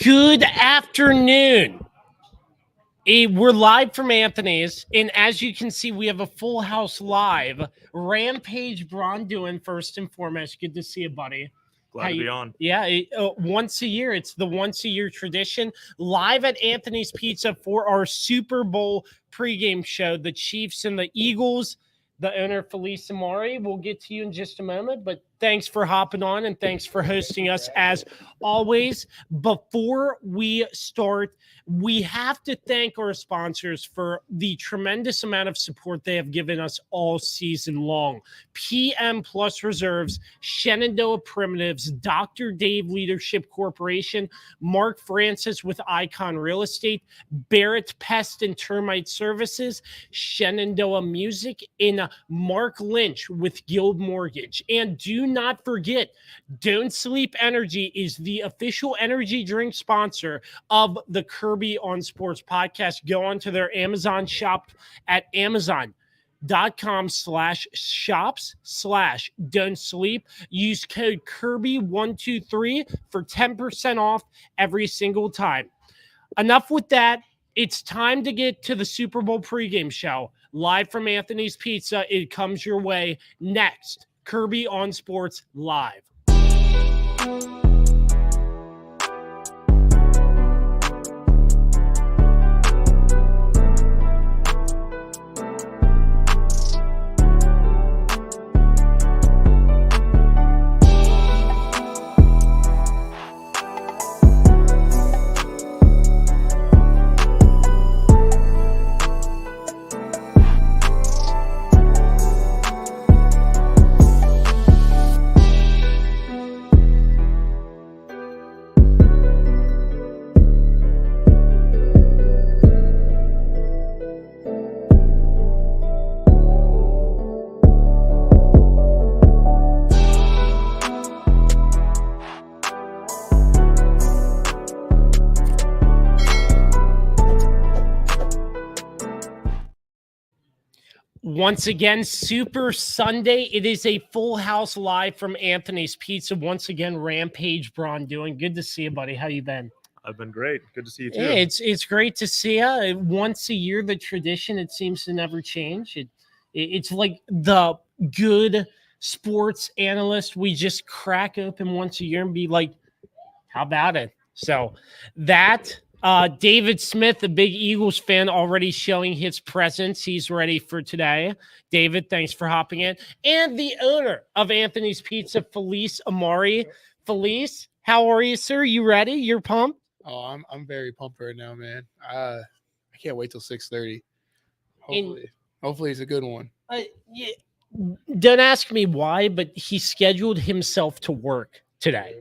Good afternoon. We're live from Anthony's, and as you can see, we have a full house live. Rampage Braun doing first and foremost. Good to see you, buddy. Glad to be on. Yeah, once a year. It's the once-a-year tradition. Live at Anthony's Pizza for our Super Bowl pregame show. The Chiefs and the Eagles. The owner, Felice Amari. We'll get to you in just a moment, but thanks for hopping on and thanks for hosting us as always. Before we start, we have to thank our sponsors for the tremendous amount of support they have given us all season long. PM Plus Reserves, Shenandoah Primitives, Dr. Dave Leadership Corporation, Mark Francis with Icon Real Estate, Barrett Pest and Termite Services, Shenandoah Music, and Mark Lynch with Guild Mortgage. And do not forget, Don't Sleep Energy is the official energy drink sponsor of the Kirby on Sports podcast. Go onto their Amazon shop at amazon.com/shops/don't sleep. Use code Kirby123 for 10% off every single time. Enough with that. It's time to get to the Super Bowl pregame show. Live from Anthony's Pizza. It comes your way next. Kirby on Sports Live. Once again, Super Sunday. It is a full house live from Anthony's Pizza. Once again, Rampage Braun doing. Good to see you, buddy. How you been? I've been great. Good to see you too. Yeah, it's great to see you. Once a year, the tradition, it seems to never change. It's like the good sports analyst. We just crack open once a year and be like, how about it? So that... David Smith, a big Eagles fan, already showing his presence. He's ready for today. David, thanks for hopping in. And the owner of Anthony's Pizza, Felice Amari. Felice, how are you, sir? You ready? You're pumped? Oh, I'm very pumped right now, man. I can't wait till 6:30. Hopefully it's a good one. Yeah, don't ask me why, but he scheduled himself to work today.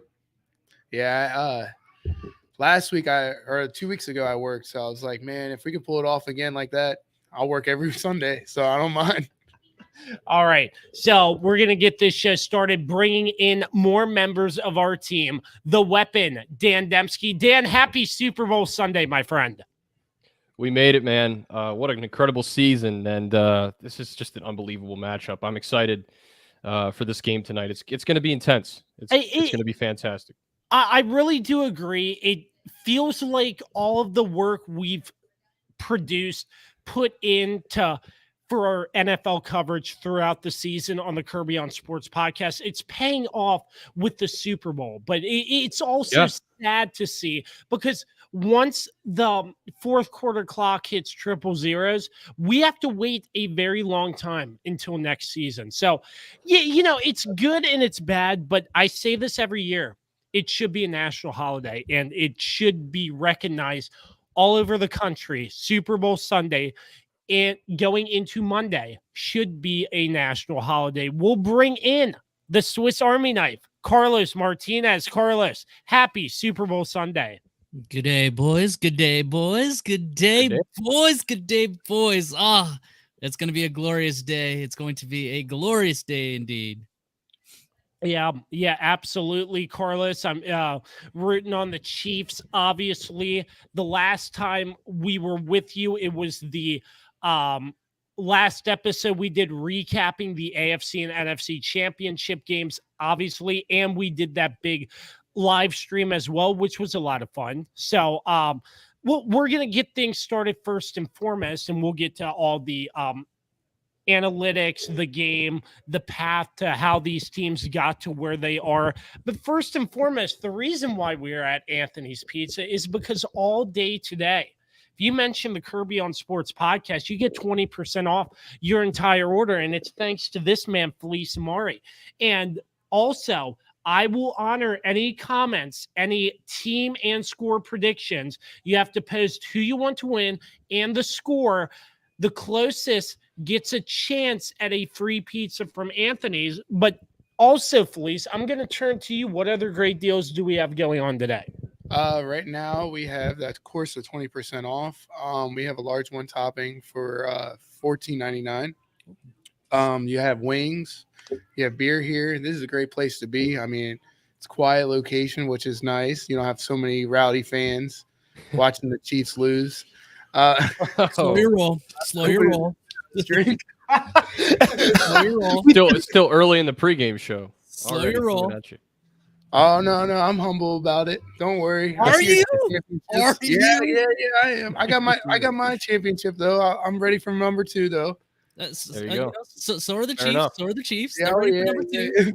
Yeah, last week or 2 weeks ago I worked, so I was like, man, if we could pull it off again like that, I'll work every Sunday, so I don't mind. All right, so we're going to get this show started, bringing in more members of our team. The Weapon, Dan Dembski. Dan, happy Super Bowl Sunday, my friend. We made it, man. What an incredible season, and this is just an unbelievable matchup. I'm excited for this game tonight. It's going to be intense. It's going to be fantastic. I really do agree. It feels like all of the work we've produced, put into for our NFL coverage throughout the season on the Kirby on Sports podcast, it's paying off with the Super Bowl. But it's also sad to see, because once the fourth quarter clock hits triple zeros, we have to wait a very long time until next season. So, yeah, it's good and it's bad, but I say this every year. It should be a national holiday, and it should be recognized all over the country. Super Bowl Sunday and going into Monday should be a national holiday. We'll bring in the Swiss Army knife, Carlos Martinez. Carlos, happy Super Bowl Sunday. Good day, boys. Good day, boys. Good day, boys. Good day, boys. It's going to be a glorious day. It's going to be a glorious day indeed. Yeah, absolutely, Carlos. I'm rooting on the Chiefs. Obviously, the last time we were with you, it was the last episode we did recapping the AFC and NFC championship games, obviously, and we did that big live stream as well, which was a lot of fun. So we're going to get things started first and foremost, and we'll get to all the analytics, the game, the path to how these teams got to where they are. But first and foremost, the reason why we're at Anthony's Pizza is because all day today, if you mention the Kirby on Sports podcast, you get 20% off your entire order. And it's thanks to this man, Felice Amari. And also, I will honor any comments, any team and score predictions. You have to post who you want to win and the score. The closest gets a chance at a free pizza from Anthony's. But also, Felice, I'm going to turn to you. What other great deals do we have going on today? Right now we have that course of 20% off. We have a large one topping for $14.99. You have wings, you have beer here. This is a great place to be. I mean, it's a quiet location, which is nice. You don't have so many rowdy fans watching the Chiefs lose. Slow your roll. Slow your roll. Drink. Slow your roll. It's still early in the pregame show. Slow Already your roll. coming at you. Oh no, I'm humble about it. Don't worry. Are you? Yeah, I am. I got my championship though. I'm ready for number 2 though. There you go. So are the Fair Chiefs. enough. So are the Chiefs. Yeah, They're ready for number 2. yeah.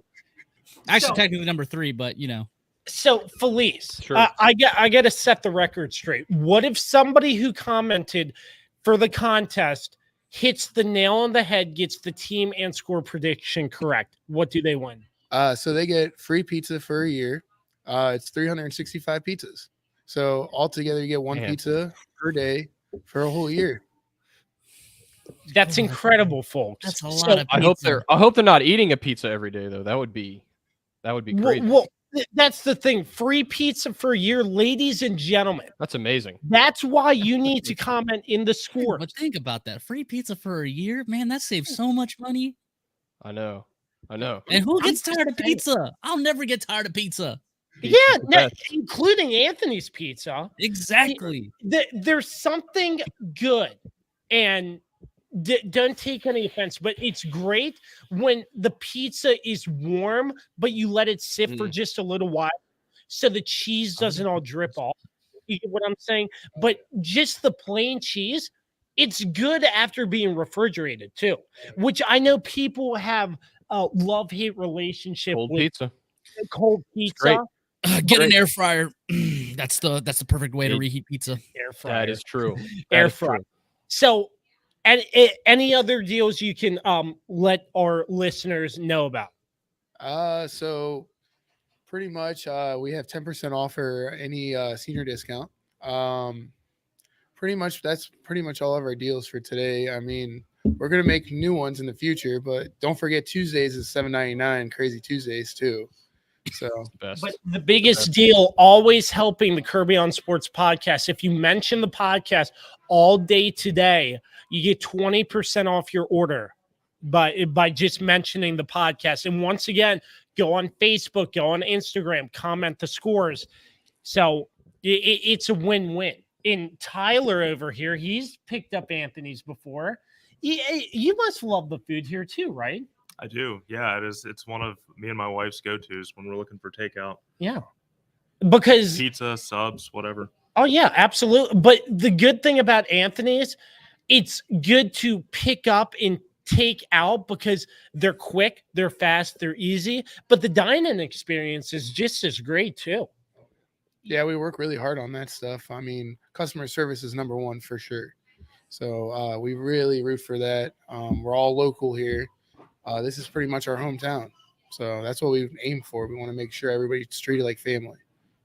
Actually, So- technically number 3, but you know. So, Felice, Sure. I got to set the record straight. What if somebody who commented for the contest hits the nail on the head, gets the team and score prediction correct? What do they win? So they get free pizza for a year. It's 365 pizzas. So altogether, you get one Man. pizza per day for a whole year. That's incredible, folks. That's a So- lot of pizza. I hope they're not eating a pizza every day though. That would be crazy. Well, that's the thing. Free pizza for a year, ladies and gentlemen. That's amazing. That's why you need to comment in the score. But think about that. Free pizza for a year, man, that saves so much money. I know. And who gets tired of pizza? I'll never get tired of pizza. Yeah, The no, best. including Anthony's Pizza. Exactly. There's something good, and don't take any offense, but it's great when the pizza is warm, but you let it sit for just a little while so the cheese doesn't all drip off. You get what I'm saying? But just the plain cheese, it's good after being refrigerated too, which I know people have a love-hate relationship Cold with pizza. cold great. pizza. Get an air fryer. That's the perfect way to reheat pizza. Air fryer. That is true. Air That is fryer. true. So, and any other deals you can let our listeners know about? So pretty much we have 10% off for any senior discount. Pretty much that's pretty much all of our deals for today. I mean, we're gonna make new ones in the future, but don't forget Tuesdays is $7.99, Crazy Tuesdays too. So Best. But the biggest deal, always helping the Kirby on Sports podcast. If you mention the podcast all day today, you get 20% off your order by just mentioning the podcast. And once again, go on Facebook, go on Instagram, comment the scores. So it's a win-win. And Tyler over here, he's picked up Anthony's before. You must love the food here too, right? I do. Yeah, it is. It's one of me and my wife's go-tos when we're looking for takeout. Yeah. Because Pizza, subs, whatever. oh yeah, absolutely. But the good thing about Anthony's, it's good to pick up and take out because they're quick, they're fast, they're easy. But the dine-in experience is just as great too. yeah, we work really hard on that stuff. I mean, customer service is number one for sure. So we really root for that. We're all local here. This is pretty much our hometown. So that's what we aim for. We want to make sure everybody's treated like family.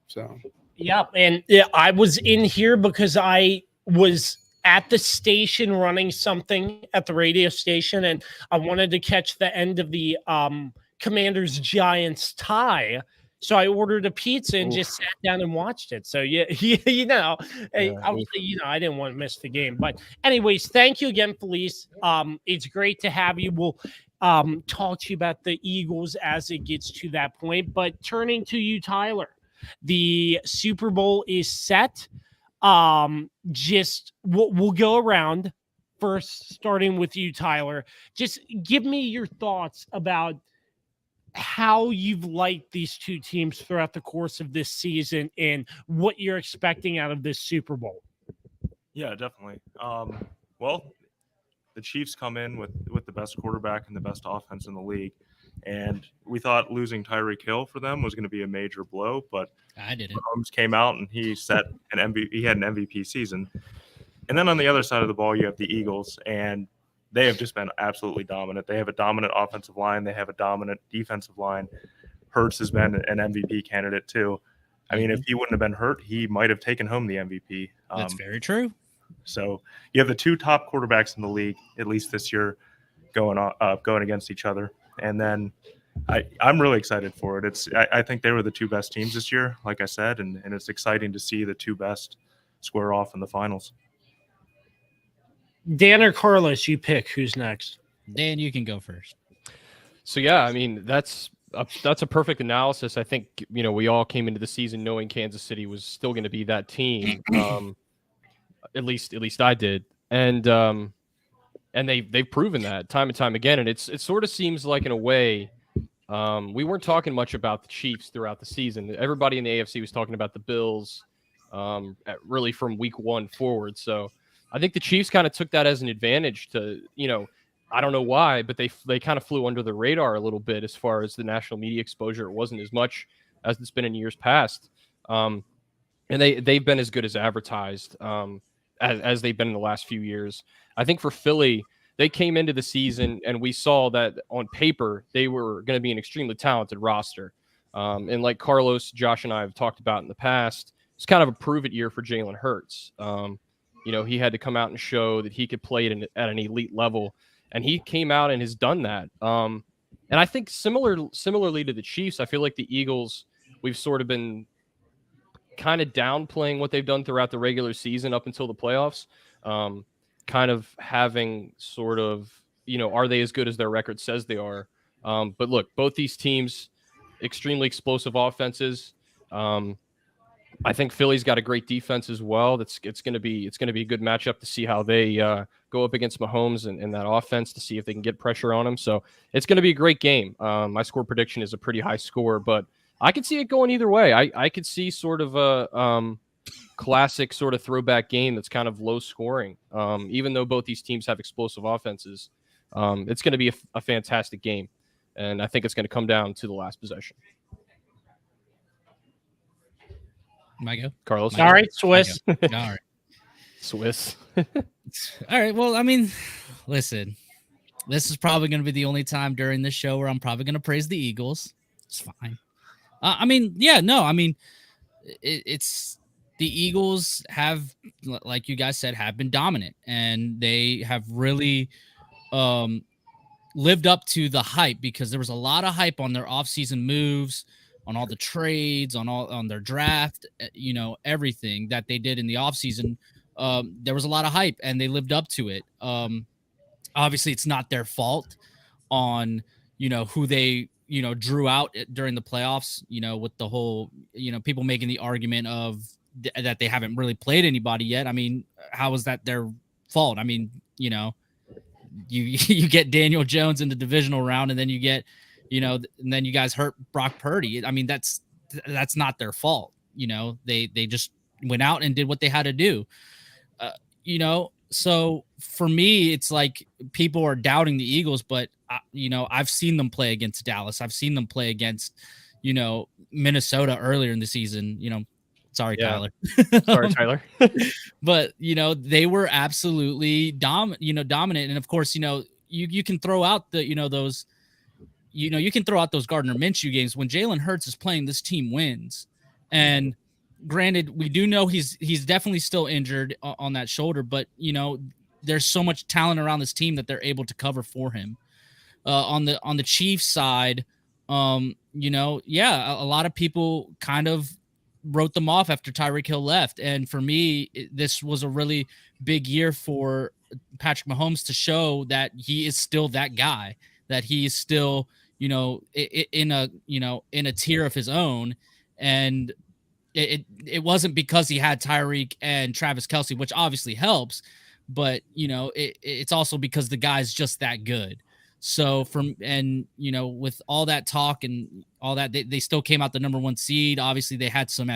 So Yeah, and I was in here because I was at the station running something at the radio station, and I wanted to catch the end of the Commanders Giants tie. So I ordered a pizza and just sat down and watched it. So yeah, obviously, I didn't want to miss the game. But anyways, thank you again, Felice. It's great to have you. We'll talk to you about the Eagles as it gets to that point. But turning to you, Tyler, the Super Bowl is set. Just we'll go around first, starting with you, Tyler. Just give me your thoughts about how you've liked these two teams throughout the course of this season and what you're expecting out of this Super Bowl. Yeah, definitely. Well, the Chiefs come in with the best quarterback and the best offense in the league, and we thought losing Tyreek Hill for them was going to be a major blow, but I didn't. Mahomes came out and he set an MVP. He had an MVP season. And then on the other side of the ball, you have the Eagles, and they have just been absolutely dominant. They have a dominant offensive line. They have a dominant defensive line. Hurts has been an MVP candidate too. I mean, if he wouldn't have been hurt, he might have taken home the MVP. That's very true. So you have the two top quarterbacks in the league, at least this year, going against each other. And then I'm really excited for it. I think they were the two best teams this year, like I said, and it's exciting to see the two best square off in the finals. Dan or Carlos, you pick who's next. Dan, you can go first. So yeah, I mean that's a perfect analysis. I think we all came into the season knowing Kansas City was still going to be that team. At least I did, and they've proven that time and time again. And it sort of seems like in a way, we weren't talking much about the Chiefs throughout the season. Everybody in the AFC was talking about the Bills, really from week 1 forward. So I think the Chiefs kind of took that as an advantage to, I don't know why, but they kind of flew under the radar a little bit as far as the national media exposure. It wasn't as much as it's been in years past. And they've been as good as advertised. As they've been in the last few years. I think for Philly, they came into the season and we saw that on paper, they were going to be an extremely talented roster. And like Carlos, Josh, and I have talked about in the past, it's kind of a prove-it year for Jalen Hurts. He had to come out and show that he could play at an elite level, and he came out and has done that. And I think similarly to the Chiefs, I feel like the Eagles, we've sort of been kind of downplaying what they've done throughout the regular season up until the playoffs, kind of having sort of, are they as good as their record says they are? But look, both these teams, extremely explosive offenses. I think Philly's got a great defense as well. It's going to be a good matchup to see how they go up against Mahomes and that offense to see if they can get pressure on him. So it's going to be a great game. My score prediction is a pretty high score, but I could see it going either way. I could see sort of a classic sort of throwback game that's kind of low scoring. Even though both these teams have explosive offenses, it's going to be a fantastic game. And I think it's going to come down to the last possession. Might Carlos. All right, Swiss. All right. Swiss. All right. Well, I mean, listen, this is probably going to be the only time during this show where I'm probably going to praise the Eagles. It's fine. It's the Eagles have, like you guys said, have been dominant, and they have really lived up to the hype, because there was a lot of hype on their offseason moves, on all the trades, on their draft, everything that they did in the offseason. There was a lot of hype, and they lived up to it. Obviously, it's not their fault on who they drew out during the playoffs, with the whole, people making the argument of that they haven't really played anybody yet. I mean, how is that their fault? I mean, you get Daniel Jones in the divisional round, and then you get, and then you guys hurt Brock Purdy. I mean, that's not their fault. They just went out and did what they had to do. So for me, it's like people are doubting the Eagles, but I've seen them play against Dallas. I've seen them play against, Minnesota earlier in the season. Sorry, Yeah. Tyler. Sorry, Tyler. But they were absolutely dominant. And of course, you can throw out those, you can throw out those Gardner Minshew games when Jalen Hurts is playing. This team wins, and granted, we do know he's definitely still injured on that shoulder, but there's so much talent around this team that they're able to cover for him. On the Chiefs side, a lot of people kind of wrote them off after Tyreek Hill left, and for me, this was a really big year for Patrick Mahomes to show that he is still that guy, that he is still in a tier of his own, and it wasn't because he had Tyreek and Travis Kelce, which obviously helps, but it's also because the guy's just that good. So with all that talk and all that, they still came out the number 1 seed. Obviously, they had some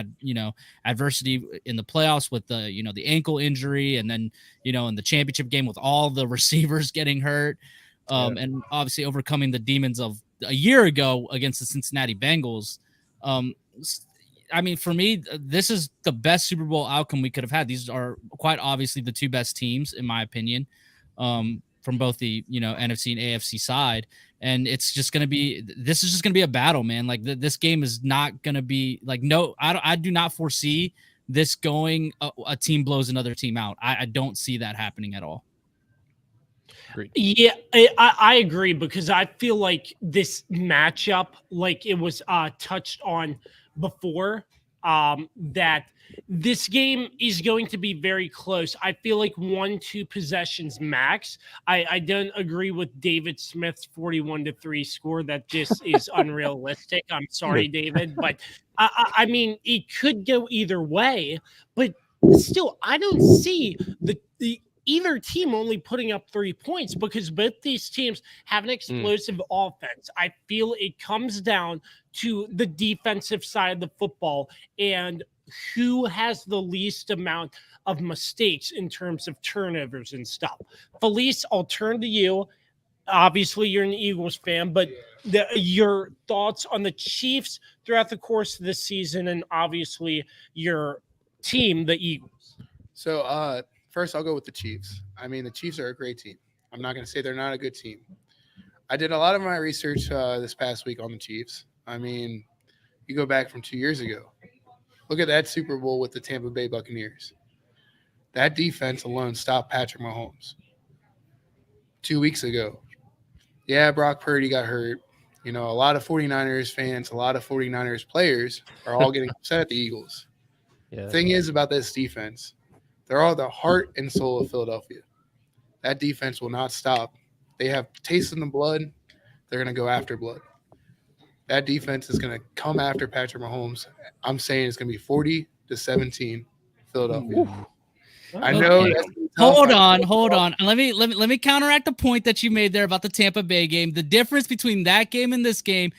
adversity in the playoffs with the ankle injury, and then in the championship game with all the receivers getting hurt, and obviously overcoming the demons of a year ago against the Cincinnati Bengals. For me, this is the best Super Bowl outcome we could have had. These are quite obviously the 2 best teams, in my opinion, from both the NFC and AFC side. And it's just going to be, this is just going to be a battle, man. Like this game is not going to be like, no, I do not foresee this going, a team blows another team out. I don't see that happening at all. Agreed. Yeah, I agree, because I feel like this matchup, like it was touched on before, that this game is going to be very close. I feel like 1-2 possessions max. I don't agree with David Smith's 41-3 score. That just is unrealistic. I'm sorry, David, but I mean, it could go either way. But still, I don't see the either team only putting up 3 points, because both these teams have an explosive offense. I feel it comes down to the defensive side of the football and who has the least amount of mistakes in terms of turnovers and stuff. Felice, I'll turn to you. Obviously, you're an Eagles fan, but your thoughts on the Chiefs throughout the course of this season, and obviously your team, the Eagles. So, first, I'll go with the Chiefs. I mean, the Chiefs are a great team. I'm not going to say they're not a good team. I did a lot of my research this past week on the Chiefs. I mean, you go back from 2 years ago. Look at that Super Bowl with the Tampa Bay Buccaneers. That defense alone stopped Patrick Mahomes. 2 weeks ago. Yeah, Brock Purdy got hurt. A lot of 49ers fans, a lot of 49ers players are all getting upset at the Eagles. Yeah. The thing is about this defense, they're all the heart and soul of Philadelphia. That defense will not stop. They have taste in the blood. They're going to go after blood. That defense is going to come after Patrick Mahomes. I'm saying it's going to be 40-17 Philadelphia. Ooh. I know. Okay. Hold on. Let me counteract the point that you made there about the Tampa Bay game. The difference between that game and this game,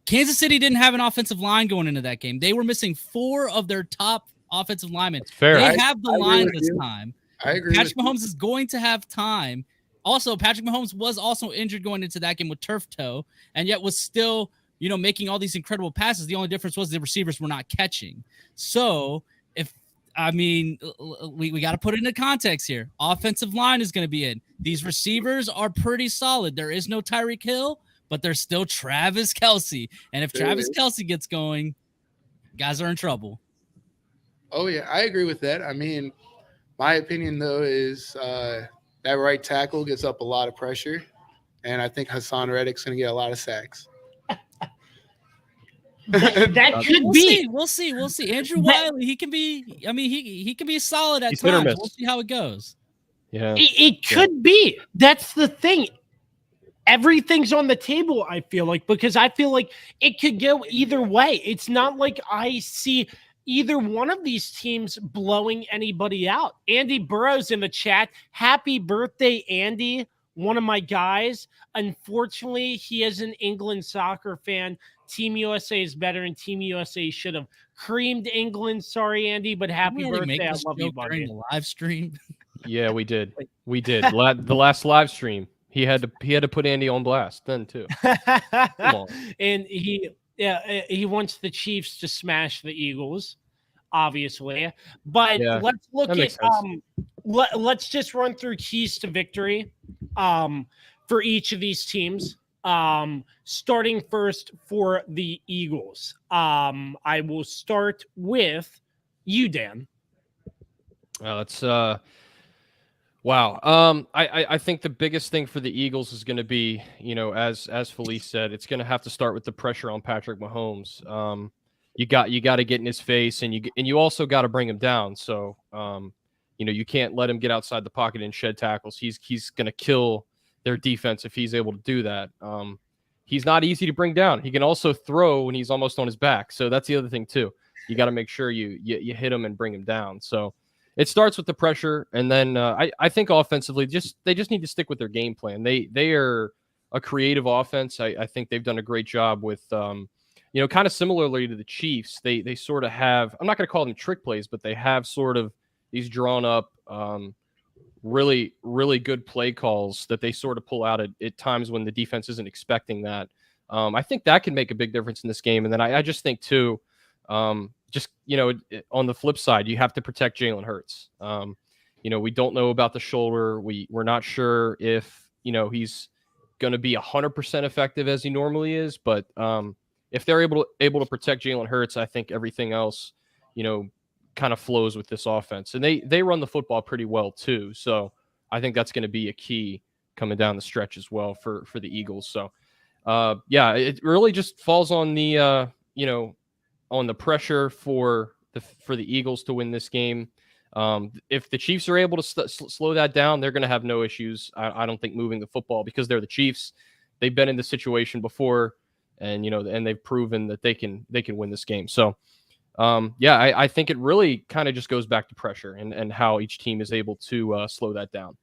Kansas City didn't have an offensive line going into that game. They were missing 4 of their top offensive linemen. Fair. They have the line this time. I agree. Patrick Mahomes is going to have time. Also, Patrick Mahomes was also injured going into that game with turf toe, and yet was still, making all these incredible passes. The only difference was the receivers were not catching. So, we got to put it into context here. Offensive line is going to be in. These receivers are pretty solid. There is no Tyreek Hill, but there's still Travis Kelce. And if Travis Kelce gets going, guys are in trouble. Oh, yeah, I agree with that. I mean, my opinion, though, is that right tackle gets up a lot of pressure, and I think Hassan Reddick's going to get a lot of sacks. That could be. We'll see. Andrew Wiley, he can be. He can be solid at times. We'll see how it goes. Yeah, it could be. That's the thing. Everything's on the table, I feel like, because I feel like it could go either way. It's not like I see either one of these teams blowing anybody out. Andy Burrows in the chat. Happy birthday, Andy. One of my guys. Unfortunately, he is an England soccer fan. Team USA is better, and Team USA should have creamed England. Sorry, Andy, but happy birthday. I love you, buddy. During the live stream. Yeah, we did. The last live stream, he had to put Andy on blast then too. Come on. And he wants the Chiefs to smash the Eagles, obviously. But let's look at let's just run through keys to victory for each of these teams. Starting first for the Eagles. I will start with you, Dan. That's wow. I think the biggest thing for the Eagles is going to be, as Felice said, it's going to have to start with the pressure on Patrick Mahomes. You got to get in his face, and you also got to bring him down. So you can't let him get outside the pocket and shed tackles. He's going to kill their defense if he's able to do that. He's not easy to bring down. He can also throw when he's almost on his back. So that's the other thing too. You got to make sure you hit him and bring him down. So it starts with the pressure, and then I think offensively, they just need to stick with their game plan. They are a creative offense. I think they've done a great job with, kind of similarly to the Chiefs. They sort of have, I'm not going to call them trick plays, but they have sort of these drawn up, really, really good play calls that they sort of pull out at times when the defense isn't expecting that. I think that can make a big difference in this game. And then I just think too, on the flip side, you have to protect Jalen Hurts. We don't know about the shoulder. We're not sure if, he's going to be 100% effective as he normally is. But if they're able to protect Jalen Hurts, I think everything else, kind of flows with this offense. And they run the football pretty well too. So I think that's going to be a key coming down the stretch as well for the Eagles. So it really just falls on the, on the pressure for the Eagles to win this game. If the Chiefs are able to slow that down, they're going to have no issues. I don't think moving the football, because they're the Chiefs. They've been in this situation before, and and they've proven that they can win this game. So, I think it really kind of just goes back to pressure and how each team is able to slow that down.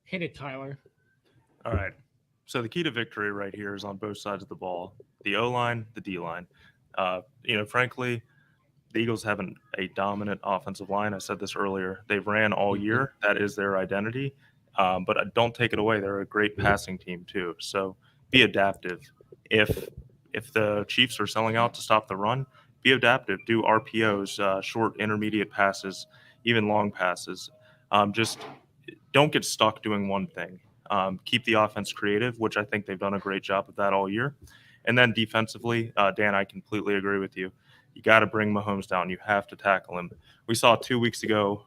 Hit it, Tyler. All right. So the key to victory right here is on both sides of the ball: the O-line, the D-line. Frankly, the Eagles have a dominant offensive line. I said this earlier. They've ran all year. That is their identity. But don't take it away. They're a great passing team too. So be adaptive. If the Chiefs are selling out to stop the run, be adaptive. Do RPOs, short, intermediate passes, even long passes. Just don't get stuck doing one thing. Keep the offense creative, which I think they've done a great job of that all year. And then defensively, Dan, I completely agree with you. You got to bring Mahomes down. You have to tackle him. We saw 2 weeks ago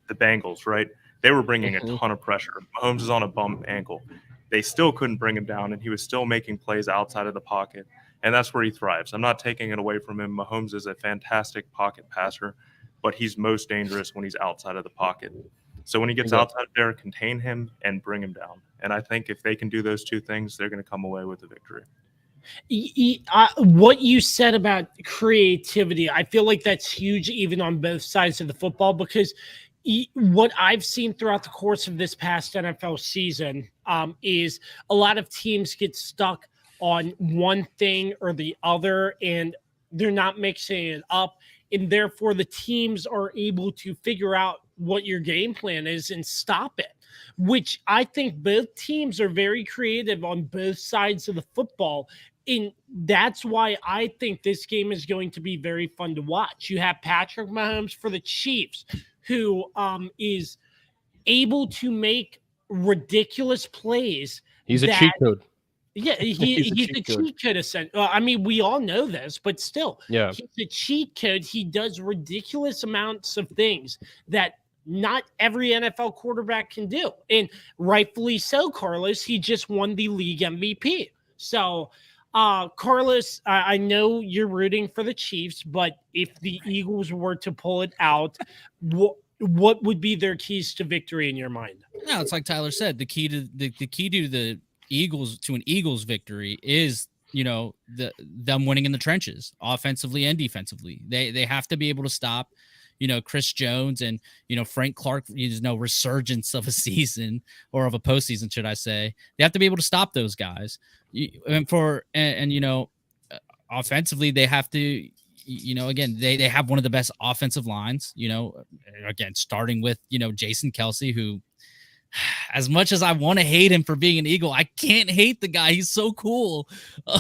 the Bengals, right? They were bringing a ton of pressure. Mahomes is on a bum ankle. They still couldn't bring him down, and he was still making plays outside of the pocket. And that's where he thrives. I'm not taking it away from him. Mahomes is a fantastic pocket passer, but he's most dangerous when he's outside of the pocket. So when he gets outside there, contain him and bring him down. And I think if they can do those two things, they're going to come away with a victory. What you said about creativity, I feel like that's huge even on both sides of the football, because what I've seen throughout the course of this past NFL season is a lot of teams get stuck on one thing or the other, and they're not mixing it up. And therefore, the teams are able to figure out what your game plan is and stop it, which I think both teams are very creative on both sides of the football. And that's why I think this game is going to be very fun to watch. You have Patrick Mahomes for the Chiefs, who is able to make ridiculous plays. He's a cheat code. Yeah, he's a cheat code. I mean, we all know this, but still, yeah, he's a cheat code. He does ridiculous amounts of things that not every NFL quarterback can do. And rightfully so, Carlos. He just won the league MVP. So, Carlos, I know you're rooting for the Chiefs, but if the Eagles were to pull it out, what would be their keys to victory in your mind? No, it's like Tyler said. The key to the Eagles to an Eagles victory is them winning in the trenches, offensively and defensively. They have to be able to stop Chris Jones and Frank Clark. There's no resurgence of a season or of a postseason, should I say? They have to be able to stop those guys. Offensively, they have to. Again, they have one of the best offensive lines. Again, starting with Jason Kelce, who, as much as I want to hate him for being an Eagle, I can't hate the guy. He's so cool.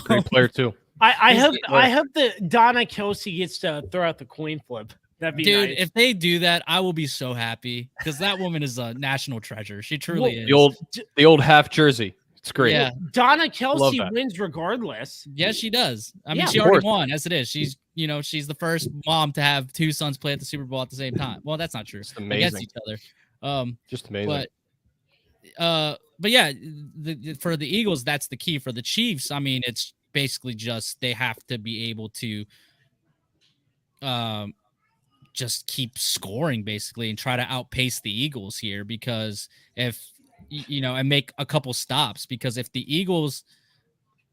Great player too. I hope that Donna Kelce gets to throw out the coin flip. That'd be Dude, nice. If they do that, I will be so happy, because that woman is a national treasure. She truly is. The old half jersey. It's great. Yeah. Donna Kelce wins regardless. Yes, she does. I mean, Yeah, she already won, as it is. She's the first mom to have two sons play at the Super Bowl at the same time. Well, that's not true. It's amazing. Against each other. Just amazing. But yeah, for the Eagles, that's the key. For the Chiefs, I mean, it's basically just they have to be able to just keep scoring basically and try to outpace the Eagles here, because if and make a couple stops, because if the Eagles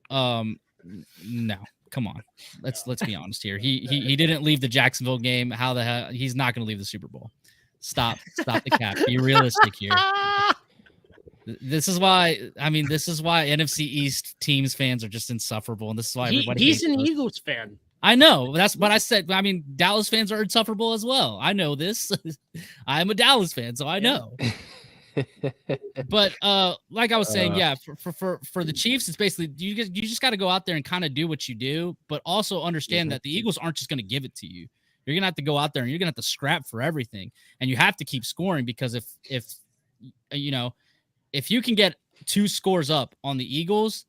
no, come on, let's be honest here. He didn't leave the Jacksonville game. How the hell he's not going to leave the Super Bowl? Stop the cap. Be realistic here. This is why NFC East teams fans are just insufferable, and this is why everybody. He's an hates us. Eagles fan. I know. That's what I said. I mean, Dallas fans are insufferable as well. I know this. I'm a Dallas fan, so I know. But like I was saying, yeah, for the Chiefs, it's basically you just got to go out there and kind of do what you do, but also understand that the Eagles aren't just going to give it to you. You're gonna have to go out there and you're gonna have to scrap for everything, and you have to keep scoring, because if you can get 2 scores up on the Eagles,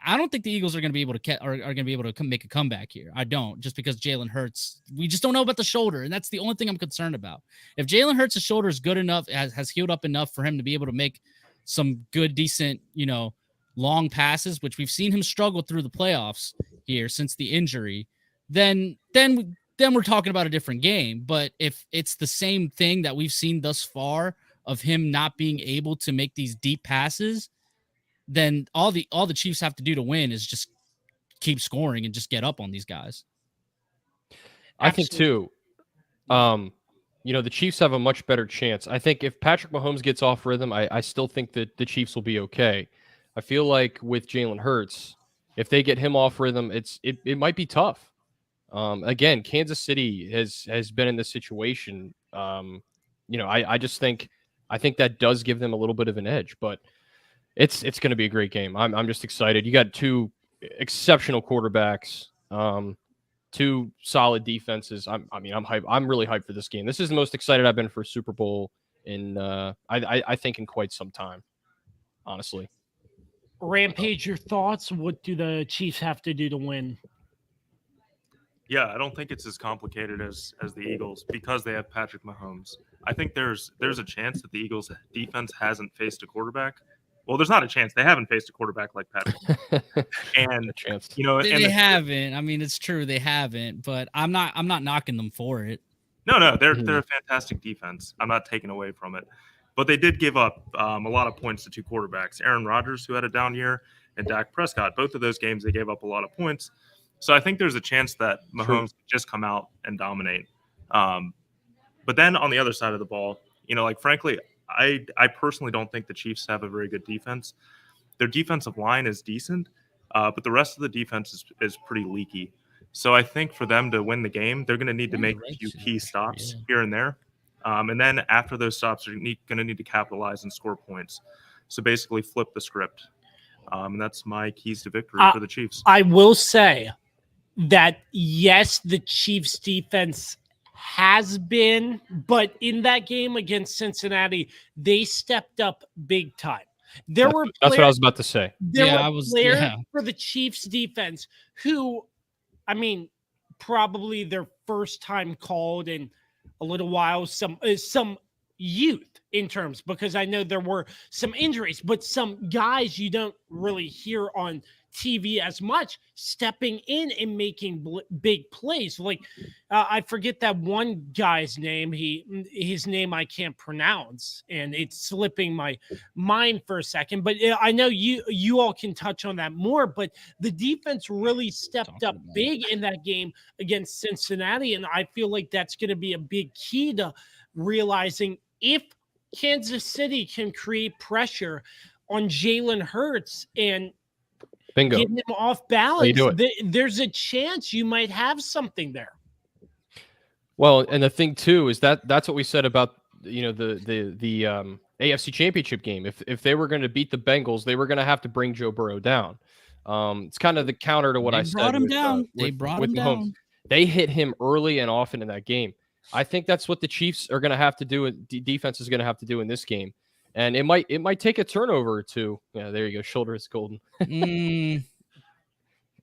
I don't think the Eagles are going to be able to make a comeback here. I don't, just because Jalen Hurts, we just don't know about the shoulder, and that's the only thing I'm concerned about. If Jalen Hurts' shoulder is good enough, has healed up enough for him to be able to make some good, decent, long passes, which we've seen him struggle through the playoffs here since the injury, then we're talking about a different game. But if it's the same thing that we've seen thus far of him not being able to make these deep passes, then all the Chiefs have to do to win is just keep scoring and just get up on these guys. I think too, the Chiefs have a much better chance. I think if Patrick Mahomes gets off rhythm, I still think that the Chiefs will be okay. I feel like with Jalen Hurts, if they get him off rhythm, it might be tough. Again, Kansas City has been in this situation. I think that does give them a little bit of an edge, but it's going to be a great game. I'm just excited. You got 2 exceptional quarterbacks, 2 solid defenses. I'm hyped. I'm really hyped for this game. This is the most excited I've been for a Super Bowl in I think in quite some time, honestly. Rampage, your thoughts? What do the Chiefs have to do to win? Yeah, I don't think it's as complicated as the Eagles, because they have Patrick Mahomes. I think there's a chance that the Eagles defense hasn't faced a quarterback. Well, there's not a chance. They haven't faced a quarterback like Patrick. And a chance. They haven't. I mean, it's true they haven't, but I'm not knocking them for it. No, they're a fantastic defense. I'm not taking away from it. But they did give up a lot of points to 2 quarterbacks. Aaron Rodgers, who had a down year, and Dak Prescott. Both of those games, they gave up a lot of points. So I think there's a chance that Mahomes could just come out and dominate. But then on the other side of the ball, frankly, I personally don't think the Chiefs have a very good defense. Their defensive line is decent, but the rest of the defense is pretty leaky. So I think for them to win the game, they're going to need to make a few key stops here and there. And then after those stops, they're going to need to capitalize and score points. So basically flip the script. And that's my keys to victory for the Chiefs. I will say that, yes, the Chiefs defense has been, but in that game against Cincinnati, they stepped up big time. That's what I was about to say. There were players for the Chiefs defense who, I mean, probably their first time called in a little while, some youth in terms, because I know there were some injuries, but some guys you don't really hear on TV as much stepping in and making big plays. Like I forget that one guy's name. His name I can't pronounce, and it's slipping my mind for a second. But I know you all can touch on that more. But the defense really stepped up big in that game against Cincinnati, and I feel like that's going to be a big key to realizing if Kansas City can create pressure on Jalen Hurts and Bingo. Get him off balance, there's a chance you might have something there. Well, and the thing too is that's what we said about the AFC Championship game. If they were going to beat the Bengals, they were going to have to bring Joe Burrow down. It's kind of the counter to what I said. They brought him down. They hit him early and often in that game. I think that's what the Chiefs are going to have to do. Defense is going to have to do in this game. And it might take a turnover or 2. Yeah, there you go. Shoulder is golden. I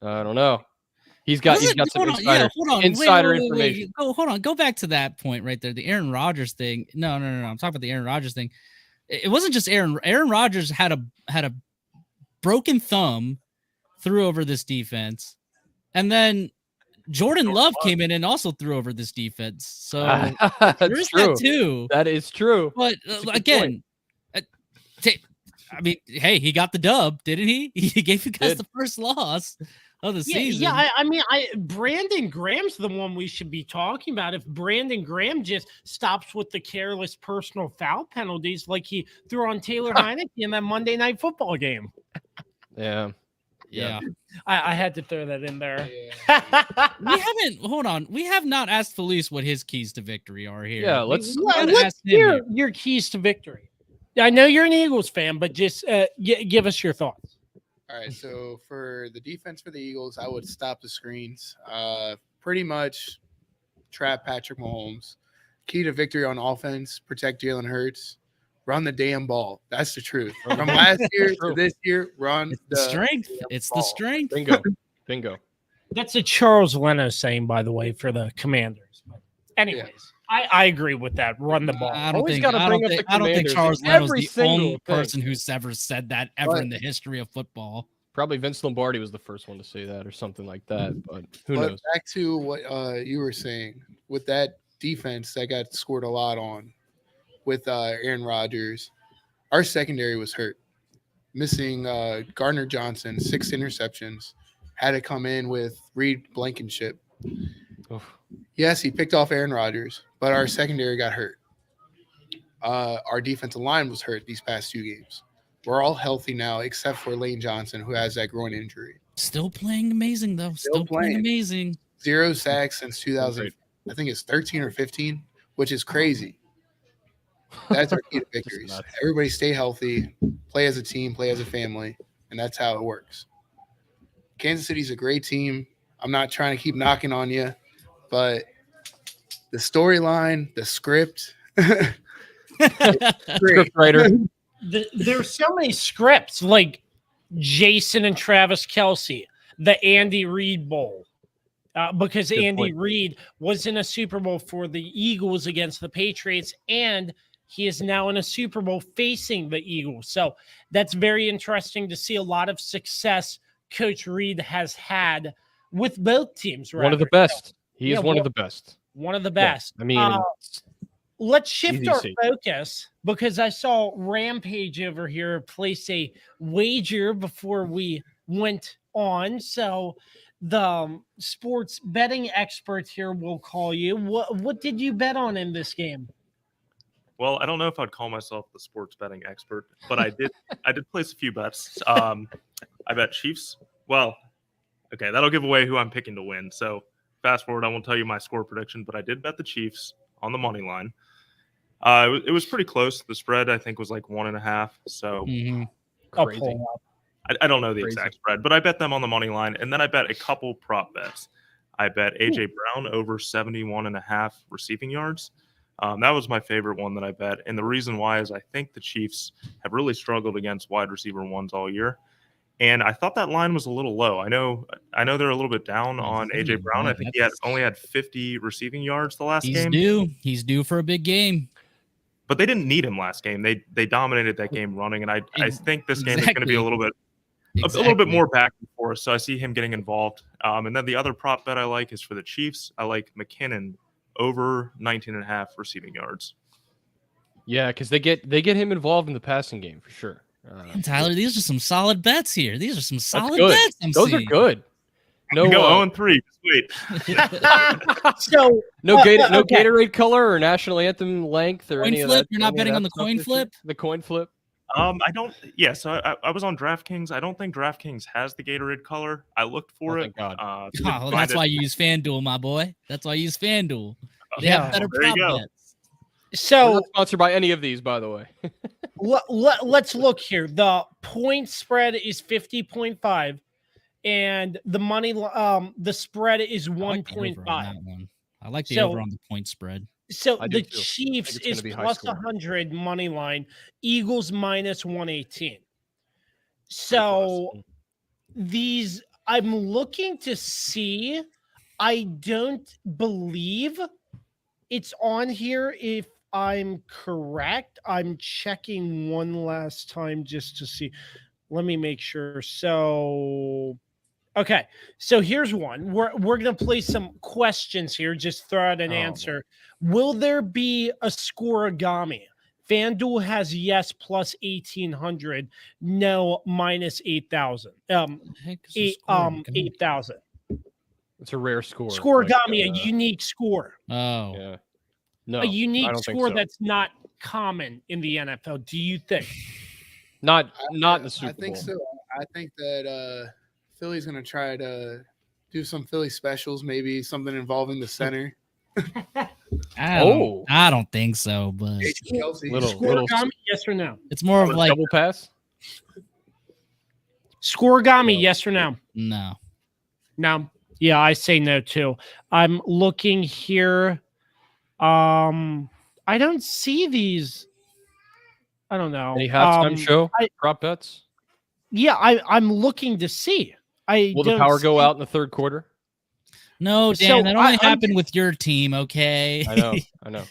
don't know. He's got some insider information. Hold on. Go back to that point right there. The Aaron Rodgers thing. No. I'm talking about the Aaron Rodgers thing. It wasn't just Aaron. Aaron Rodgers had a broken thumb, threw over this defense, and then Jordan Love came in and also threw over this defense. So there is that too. That is true. But again. I mean, hey, he got the dub, didn't he? He gave you guys the first loss. of the Yeah, season. yeah. I mean, Brandon Graham's the one we should be talking about. If Brandon Graham just stops with the careless personal foul penalties like he threw on Taylor Heineke in that Monday Night Football game. Yeah. yeah. I had to throw that in there. We haven't. Hold on. We have not asked Felice what his keys to victory are here. Yeah, let's- Let's hear your keys to victory. I know you're an Eagles fan, but just give us your thoughts. All right, so for the defense for the Eagles, I would stop the screens. Pretty much trap Patrick Mahomes. Key to victory on offense, protect Jalen Hurts, run the damn ball. That's the truth. From last year to this year, run the strength. It's the ball. strength. Bingo. That's a Charles Leno saying, by the way, for the Commanders. But anyways, I agree with that. Run the ball. I don't Always think. gotta I bring don't up think, the I don't think Commanders Charles in Leno's every the single only thing. person who's ever said that ever But- in the history of football. Probably Vince Lombardi was the first one to say that or something like that, but who But knows? back to what you were saying with that defense that got scored a lot on with Aaron Rodgers, our secondary was hurt, missing Gardner Johnson, 6 interceptions, had to come in with Reed Blankenship. Oof. Yes, he picked off Aaron Rodgers, but our secondary got hurt. Our defensive line was hurt these past 2 games. We're all healthy now, except for Lane Johnson, who has that groin injury. Still playing amazing though. Still playing. playing amazing. 0 sacks since 2000. I think it's 13 or 15, which is crazy. That's our key to victories. nuts. Everybody stay healthy, play as a team, play as a family, and that's how it works. Kansas City's a great team. I'm not trying to keep knocking on you, but the storyline, the script, great. Script writer. There's so many scripts like Jason and Travis Kelce, the Andy Reid Bowl, because Good Andy point. Reid was in a Super Bowl for the Eagles against the Patriots, and he is now in a Super Bowl facing the Eagles. So that's very interesting to see a lot of success Coach Reid has had with both teams. One of the rather. best. He Yeah, is one of the best. One of the Yeah, best. I mean, Let's shift Easy our seat. focus because I saw Rampage over here place a wager before we went on. So the sports betting expert here will call you. What did you bet on in this game? Well, I don't know if I'd call myself the sports betting expert, but I did place a few bets. I bet Chiefs. Well, okay, that'll give away who I'm picking to win. So fast forward, I won't tell you my score prediction, but I did bet the Chiefs on the money line. It was pretty close. The spread I think was like 1.5. So Mhm. I'll crazy. pull up. I don't know the Crazy. exact spread, but I bet them on the money line, and then I bet a couple prop bets. I bet AJ Brown over 71.5 receiving yards. That was my favorite one that I bet, and the reason why is I think the Chiefs have really struggled against wide receiver ones all year, and I thought that line was a little low. I know they're a little bit down on AJ Brown. I think he only had 50 receiving yards the last He's game. due. He's due for a big game. But they didn't need him last game. They dominated that game running, and I think this game is going to be a little bit more back and forth. So I see him getting involved. And then the other prop bet I like is for the Chiefs. I like McKinnon over 19.5 receiving yards. Yeah, because they get him involved in the passing game for sure. Man, Tyler, these are some solid bets here. These are some That's solid good. bets. I'm Those are seeing. good. No, Go 0-3. Just wait. So no okay. Gatorade color or national anthem length or Coin any of flip? that. You're not any of betting that on the stuff coin this year? flip? The coin flip. I don't. Yeah. So I was on DraftKings. I don't think DraftKings has the Gatorade color. I looked for Oh, it. thank God. couldn't Oh, find that's it. why you use FanDuel, my boy. That's why you use FanDuel. They Yeah, have better there you prop go. bets. We're So not sponsored by any of these, by the way. let's look here. The point spread is 50.5, and the money the spread is I like the over on 1.5. that one. I like the So- over on the point spread. So I do the too. I Chiefs think it's gonna is be high plus scoring. 100 money line, Eagles minus 118. So these I'm looking to see. I don't believe it's on here. If I'm correct, I'm checking one last time just to see. Let me make sure. So okay, so here's one. We're gonna play some questions here. Just throw out an Oh, answer. Will there be a scoregami? FanDuel has yes plus 1,800, no minus 8,000. Heck is the score? 8,000. It's a rare score. Scoregami, a unique score. Oh, Yeah. No, A I unique don't think score so. that's not common in the NFL. Do you think? Not in the Super I think Bowl. so. I think that Philly's going to try to do some Philly specials, maybe something involving the center. I don't think so, but Kelsey. Little Scoregami, yes or no? it's more of like double pass. Scoregami, yes or no? no. No. Yeah, I say no too. I'm looking here. I don't see these. I don't know. Any halftime show I- prop bets? Yeah, I'm looking to see. Will the don't power go see- out in the third quarter? No, So, Dan, that only I'm happened with your team, okay? I know.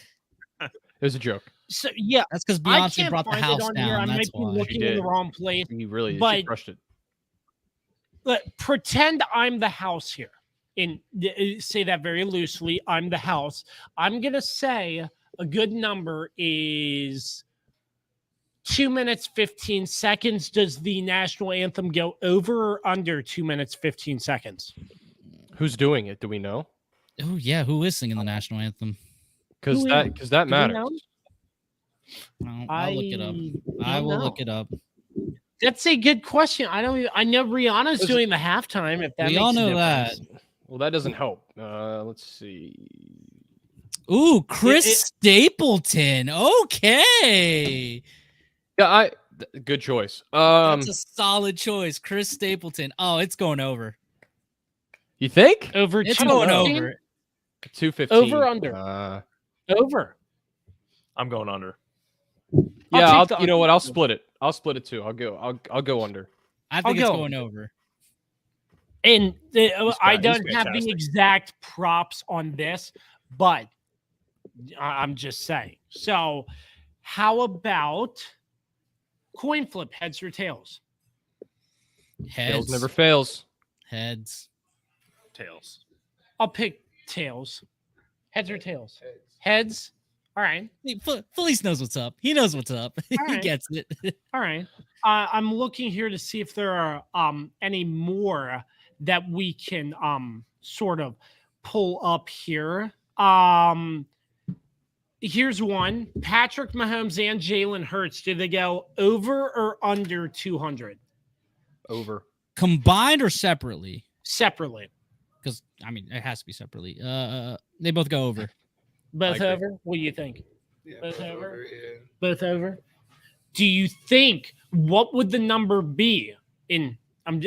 It was a joke. So yeah, That's because I Beyonce can't brought the find it house on here. I down. That's might be why. looking in did. the wrong place. She But- crushed it. Pretend I'm the house here, and say that very loosely. I'm the house. I'm gonna say a good number is 2 minutes 15 seconds. Does the national anthem go over or under 2 minutes 15 seconds? Who's doing it? Do we know? Oh yeah, who is singing the national anthem? Because Who that is? that Do we matters. know? No, I'll look it up. I don't will know. look it up. That's a good question. I know Rihanna's Is it- doing the halftime. If that We makes all a know that. difference. Well, that doesn't help. Let's see. Ooh, Chris Stapleton. Okay. Yeah, good choice. That's a solid choice. Chris Stapleton. Oh, it's going over. You think Over It's 215? going over. 215? Over, under? Over. I'm going under. Yeah, take the you know what? under. I'll split it. I'll split it too. I'll go under. I think I'll it's go. going over. And I he's don't have the fantastic. exact props on this, but I'm just saying. So, how about coin flip, heads or tails? Tails Heads. never fails. Heads. Tails. I'll pick tails. Heads or tails? Heads. All right. Felice knows what's up. He knows what's up. He right. gets it. All right. I'm looking here to see if there are any more that we can sort of pull up here. Here's one. Patrick Mahomes and Jalen Hurts. Do they go over or under 200? Over. Combined or separately? Separately. Because I mean, it has to be separately. They both go over. Both agree. over? What do you think? Yeah, Both both over? yeah. Both over? Do you think what would the number be in I'm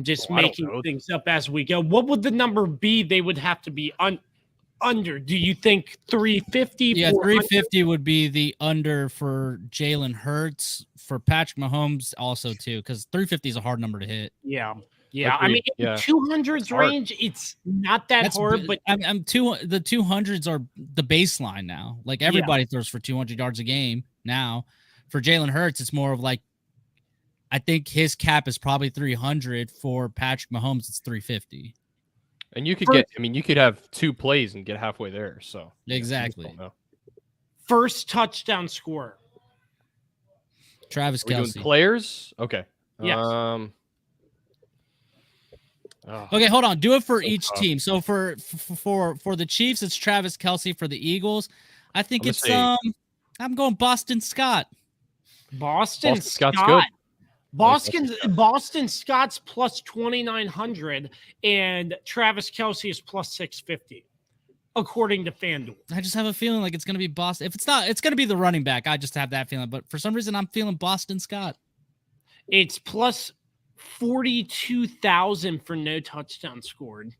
just Oh, I don't making know. things up as we go. What would the number be they would have to be under? Do you think 350? Yeah, 400? 350 would be the under for Jalen Hurts. For Patrick Mahomes, also too, because 350 is a hard number to hit. Yeah. Yeah. I mean, Agreed. in Yeah. 200s hard. range, it's not that hard, but the 200s are the baseline now. Like everybody throws for 200 yards a game now. For Jalen Hurts, it's more of like, I think his cap is probably 300. For Patrick Mahomes, it's 350. And you could you could have two plays and get halfway there. So Exactly. I just don't know. first touchdown scorer. Travis Are we doing Kelce. players? Okay. Yes. Oh, Okay, hold on. Do it for So each tough. team. So for the Chiefs, it's Travis Kelce. For the Eagles, I think I'm it's gonna I'm going Boston Scott. Boston Scott's Scott. good. Boston Scott's plus 2,900 and Travis Kelce is plus 650, according to FanDuel. I just have a feeling like it's going to be Boston. If it's not, it's going to be the running back. I just have that feeling. But for some reason, I'm feeling Boston Scott. It's plus 42,000 for no touchdown scored.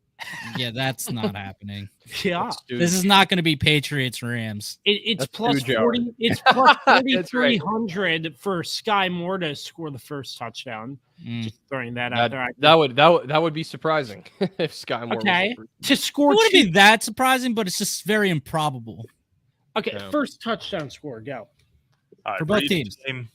Yeah, that's not happening. Yeah, Dude, This is not going to be Patriots Rams. it's That's plus huge, 40. It's plus That's right. 4,300 for Sky Moore to score the first touchdown. Mm. Just throwing that out there. that would be surprising if Sky Moore Okay. was To score It wouldn't two. be that surprising, but it's just very improbable. Okay, Yeah. first touchdown score. Go. All right, For both each teams. team,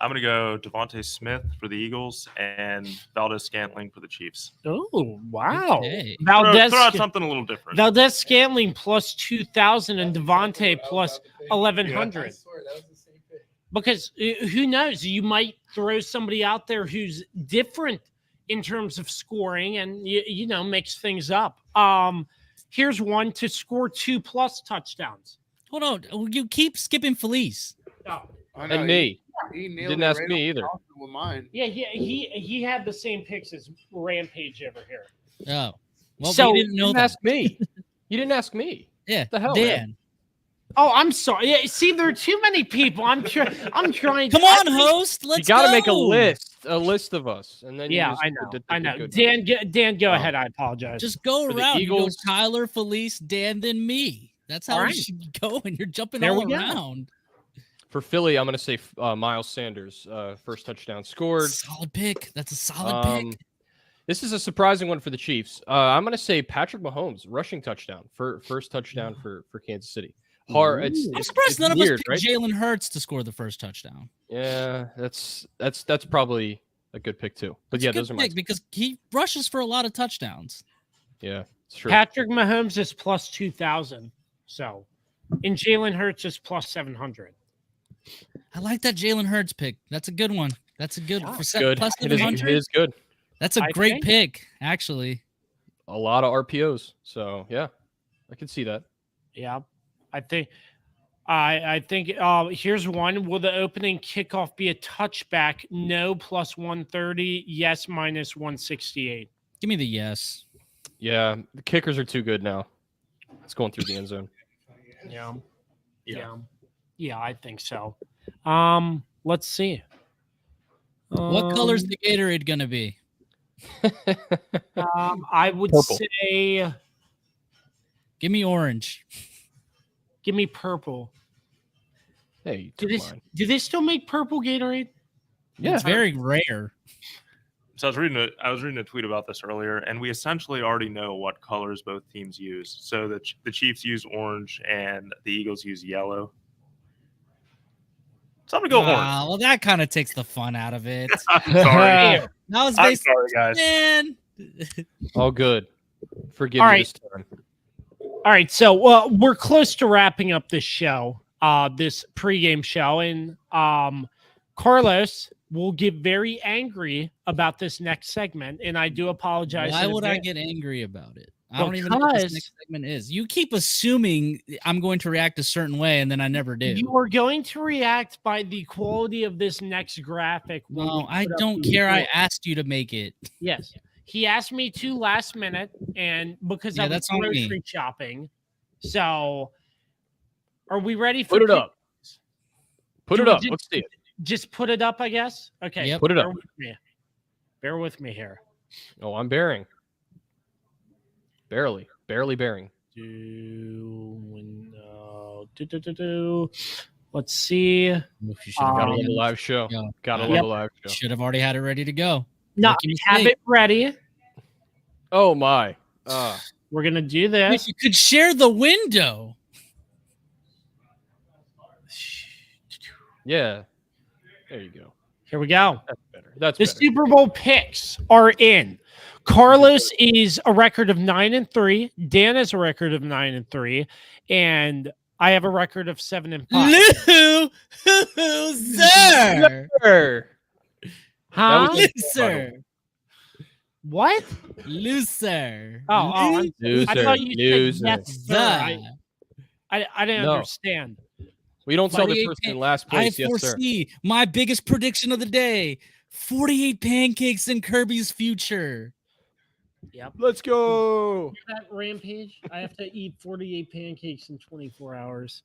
I'm going to go Devontae Smith for the Eagles and Valdez Scantling for the Chiefs. Oh wow! Okay. Valdez Throw out something a little different. Valdez Scantling plus 2,000 and Devontae plus 1,100. because who knows? You might throw somebody out there who's different in terms of scoring and, mix things up. Here's one to score 2+ touchdowns. Hold on. You keep skipping Felice. Oh. And me. He nailed Didn't it ask right me off either. with mine. Yeah, he had the same picks as Rampage over here. Oh. Well, So- we didn't know You didn't that. ask me. You didn't ask me. Yeah. The hell, Dan. man? Oh, I'm sorry. Yeah, see, there are too many people. I'm trying. Come on, host. Let's You got to go. make a list of us, and then Yeah, you just I know. did I know. good. Dan, go Oh. ahead. I apologize. Just go For the around. You go Eagles- Tyler, Felice, Dan, then me. That's how All we right. should go, and you're jumping There all we go. around. For Philly, I'm going to say Miles Sanders, first touchdown scored. Solid pick. That's a solid pick. This is a surprising one for the Chiefs. I'm going to say Patrick Mahomes, rushing touchdown, first touchdown for Kansas City. Hard. I'm It's surprised none of weird, us picked right? Jalen Hurts to score the first touchdown. Yeah, that's probably a good pick too. But It's yeah, a good those are my pick because he rushes for a lot of touchdowns. yeah. It's true. Patrick Mahomes is plus 2,000. So, and Jalen Hurts is plus 700. I like that Jalen Hurts pick. That's a good one. That's a good for Good. plus It is 700. good. That's a I great think- pick, actually. A lot of RPOs. So yeah, I can see that. Yeah, I think. Here's one. Will the opening kickoff be a touchback? No, plus 130. Yes, minus 168. Give me the yes. Yeah, the kickers are too good now. It's going through the end zone. Yeah, I think so. Let's see. What color is the Gatorade gonna be? I would Purple. say Give me orange. give me purple. Hey, Do took they, mine. do they still make purple Gatorade? Yeah. It's very rare. So I was reading a tweet about this earlier, and we essentially already know what colors both teams use. So the Chiefs use orange, and the Eagles use yellow. So I'm gonna go orange. Well, that kind of takes the fun out of it. I'm sorry. That was I'm based sorry, guys. man. All good. Forgive All me right. this time. All right, so we're close to wrapping up this show, this pregame show, and Carlos will get very angry about this next segment, and I do apologize. Why in would I advance. get angry about it? I don't even know what Because- this next segment is. You keep assuming I'm going to react a certain way, and then I never do. You are going to react by the quality of this next graphic. when No, we I put up don't the care. I report. asked you to make it. Yes. He asked me to last minute, and because Yeah, I was that's on me. grocery shopping. So, are we ready for Put it kick- up. Put Do it we up. just- Let's see it. Just put it up, I guess. Okay. Yep. Put it bear up. With me. Bear with me here. Oh, I'm bearing. Barely bearing. Let's see. You should have Gotta Um, love a live show. yeah. Gotta Yep. love a live show. Should have already had it ready to go. No, Rookie have mistake. it ready. Oh my. We're gonna do If this. you could share the window. Yeah. There you go. Here we go. That's better. That's The better. Super Bowl picks are in. Carlos is a record of 9-3. Dan has a record of 9-3, and I have a record of 7-5. Loser. Sure. Huh? That was- Loser. What? Loser. I Loser. thought you Loser. said yes, sir. I didn't No. understand. We don't tell the 48 person in last I place. Yes, sir. foresee my biggest prediction of the day: 48 pancakes in Kirby's future. Yep. Let's go. That Rampage, I have to eat 48 pancakes in 24 hours.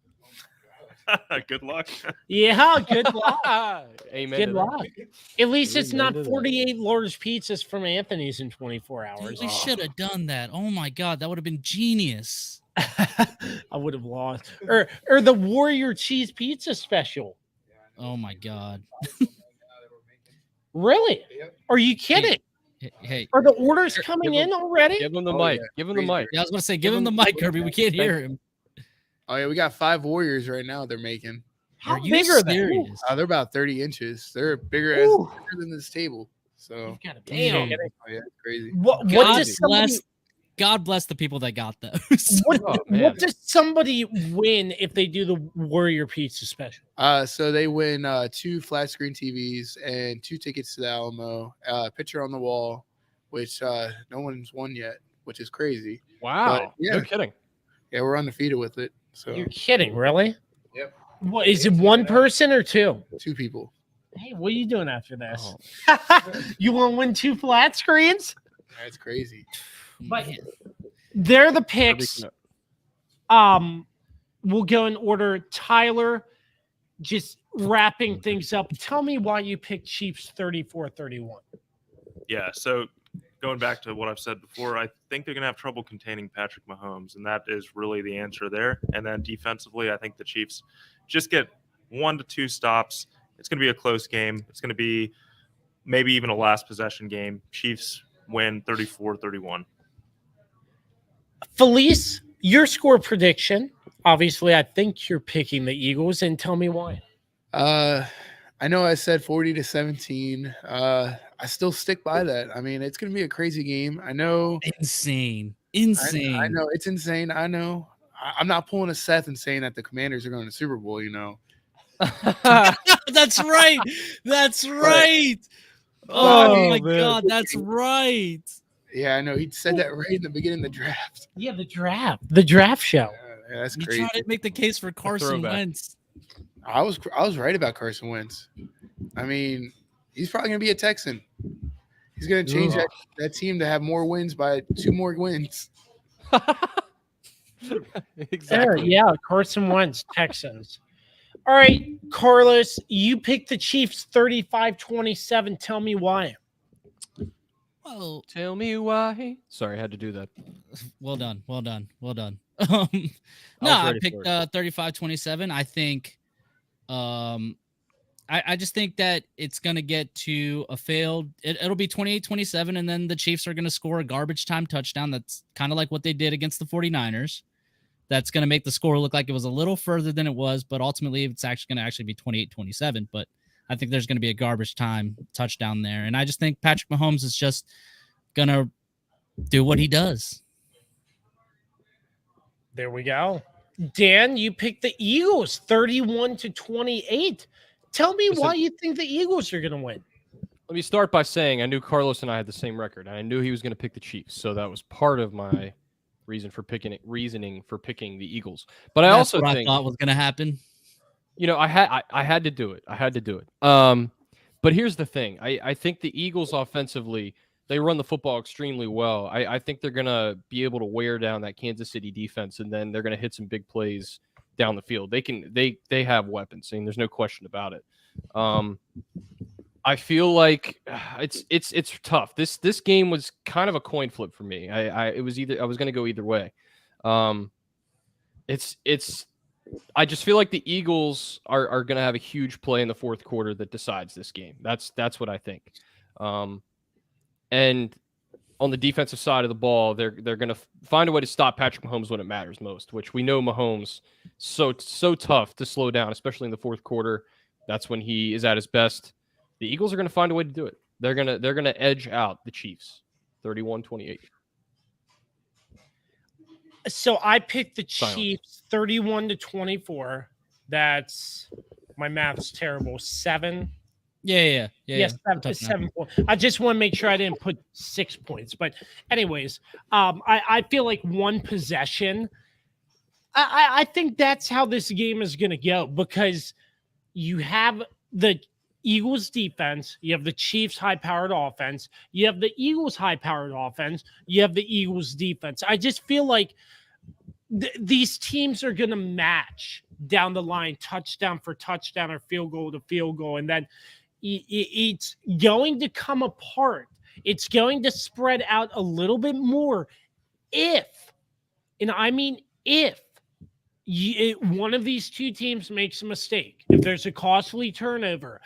Good luck. Yeah, good luck. Amen. Good to that. luck. At least it's Amen not to that. 48 large pizzas from Anthony's in 24 Dude, hours. we should have done that. Oh my god, that would have been genius. I would have lost. Or the Warrior Cheese Pizza special. Oh my god. Really? Are you kidding? Hey. Are the orders coming give him- in already? Give him the Oh, mic. yeah. Give him the Crazy. mic. Yeah, I was gonna say, give him the mic, Kirby. We can't hear him. Oh yeah, we got 5 Warriors right now. They're making. How Are you big are they? serious? They're about 30 inches. They're bigger Ooh. than this table. So You've got to Damn. be oh yeah, it's crazy. What God does somebody, bless God bless the people that got those. What does somebody win if they do the Warrior Pizza special? So they win 2 flat screen TVs and 2 tickets to the Alamo, picture on the wall, which no one's won yet, which is crazy. Wow. But, yeah. No kidding. Yeah, we're undefeated with it. So You're kidding, really? Yep. What is it? One person or 2? 2 people. Hey, what are you doing after this? You want to win 2 flat screens? That's crazy. But they're the picks. We'll go in order. Tyler, just wrapping things up. Tell me why you picked Chiefs 34-31. Yeah, so going back to what I've said before, I think they're going to have trouble containing Patrick Mahomes, and that is really the answer there. And then defensively, I think the Chiefs just get 1 to 2 stops. It's going to be a close game. It's going to be maybe even a last possession game. Chiefs win 34-31. Felice, your score prediction. Obviously, I think you're picking the Eagles, and tell me why. I know I said 40-17. I still stick by that. I mean, it's going to be a crazy game. I know. Insane. I know it's insane. I know. I'm not pulling a Seth and saying that the Commanders are going to the Super Bowl, you know. That's right. That's right. Oh my God, that's right. Yeah, I know. He said that right in the beginning of the draft. Yeah, the draft show. Yeah, that's You crazy. trying to make the case for Carson Wentz. I was right about Carson Wentz. I mean, he's probably going to be a Texan. He's going to change that team to have more wins by 2 more wins. Exactly. Yeah, Carson Wentz, Texans. All right, Carlos, you picked the Chiefs 35-27. Tell me why. Well, Tell me why. Sorry, I had to do that. well done. No, was I ready picked for it. 35-27. I think I just think that it's going to get to a failed it'll be 28-27, and then the Chiefs are going to score a garbage time touchdown. That's kind of like what they did against the 49ers. That's going to make the score look like it was a little further than it was, but ultimately it's actually going to be 28-27. But I think there's going to be a garbage time touchdown there. And I just think Patrick Mahomes is just going to do what he does. There we go. Dan, you picked the Eagles 31-28. Tell me why you think the Eagles are going to win. Let me start by saying I knew Carlos and I had the same record, and I knew he was going to pick the Chiefs, so that was part of my reasoning for picking the Eagles. But That's I also what think I thought was going to happen. You know, I had to do it. But here's the thing. I think the Eagles offensively, they run the football extremely well. I think they're going to be able to wear down that Kansas City defense, and then they're going to hit some big plays down the field. They have weapons, and there's no question about it. I feel like it's tough. This game was kind of a coin flip for me. I was going to go either way. I just feel like the Eagles are going to have a huge play in the fourth quarter that decides this game. That's what I think. And on the defensive side of the ball, they're going to find a way to stop Patrick Mahomes when it matters most, which we know Mahomes so tough to slow down, especially in the fourth quarter. That's when he is at his best. The Eagles are going to find a way to do it. They're going to edge out the Chiefs 31-28. So I picked the Chiefs 31-24. That's my math's terrible. 7. Yeah. 7 points. I just want to make sure I didn't put 6 points. But anyways, I feel like one possession. I think that's how this game is going to go, because you have the Eagles defense, you have the Chiefs high-powered offense, you have the Eagles high-powered offense, you have the Eagles defense. I just feel like these teams are going to match down the line, touchdown for touchdown or field goal to field goal, and then it's going to come apart. It's going to spread out a little bit more if, and I mean if, one of these two teams makes a mistake. If there's a costly turnover,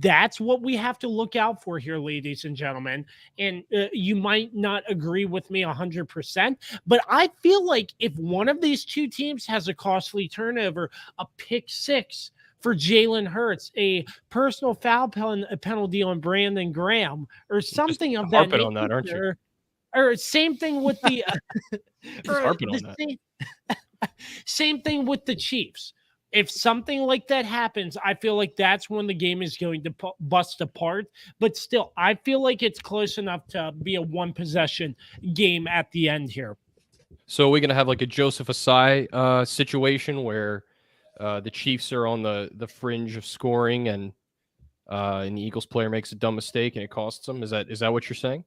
that's what we have to look out for here, ladies and gentlemen. And you might not agree with me 100%, but I feel like if one of these two teams has a costly turnover, a pick six for Jalen Hurts, a personal foul penalty on Brandon Graham, or something of that nature. On that, aren't you? Or same thing with the or harping the on that. same thing with the Chiefs. If something like that happens, I feel like that's when the game is going to bust apart. But still, I feel like it's close enough to be a one possession game at the end here. So we're gonna have like a Joseph Asai situation where the Chiefs are on the fringe of scoring, and the Eagles player makes a dumb mistake and it costs them. Is that what you're saying?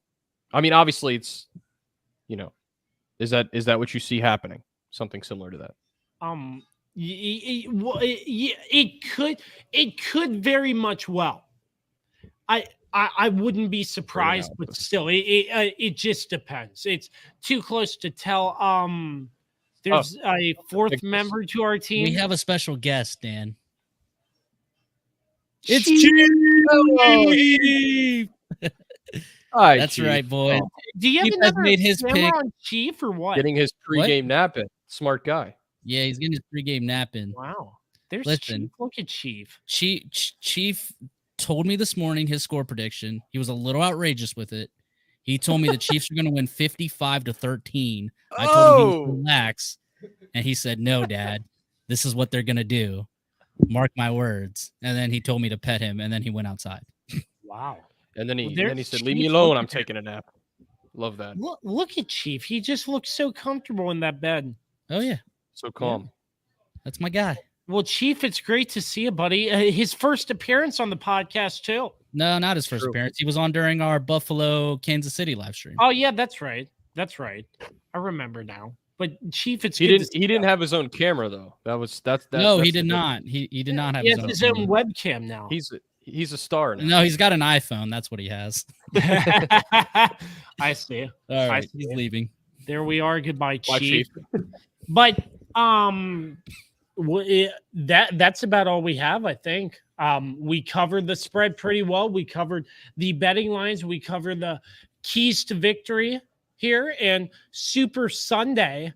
I mean, obviously, it's is that what you see happening? Something similar to that. It could very much well. I wouldn't be surprised, but still, it just depends. It's too close to tell. There's a fourth member to our team. We have a special guest, Dan. It's Chief. Hi, That's Chief. right, boy. Do you have Chief has another made his camera pick. on Chief or what? Getting his pregame nap in. Smart guy. Yeah, he's getting his pregame nap in. Wow. There's Listen. Chief. Look at Chief. Chief told me this morning his score prediction. He was a little outrageous with it. He told me the Chiefs are going to win 55-13. I told him he would relax, and he said, "No, Dad, this is what they're going to do. Mark my words." And then he told me to pet him, and then he went outside. Wow. And then he said, Chief. "Leave me alone. I'm taking a nap." Love that. Look at Chief. He just looks so comfortable in that bed. Oh yeah, So calm. that's my guy. Well, Chief, it's great to see you, buddy. His first appearance on the podcast, too. No, not his first appearance. He was on during our Buffalo Kansas City live stream. Oh, yeah, that's right. That's right. I remember now. But Chief, it's He good to see didn't you. have his own camera though. No, he did not. He did not have He his has own his own camera. webcam now. He's a star now. No, he's got an iPhone. That's what he has. I see. All right, see he's it. leaving. There we are. Goodbye, Bye, Chief. Chief. But that's about all we have, I think. We covered the spread pretty well. We covered the betting lines. We covered the keys to victory here. And Super Sunday,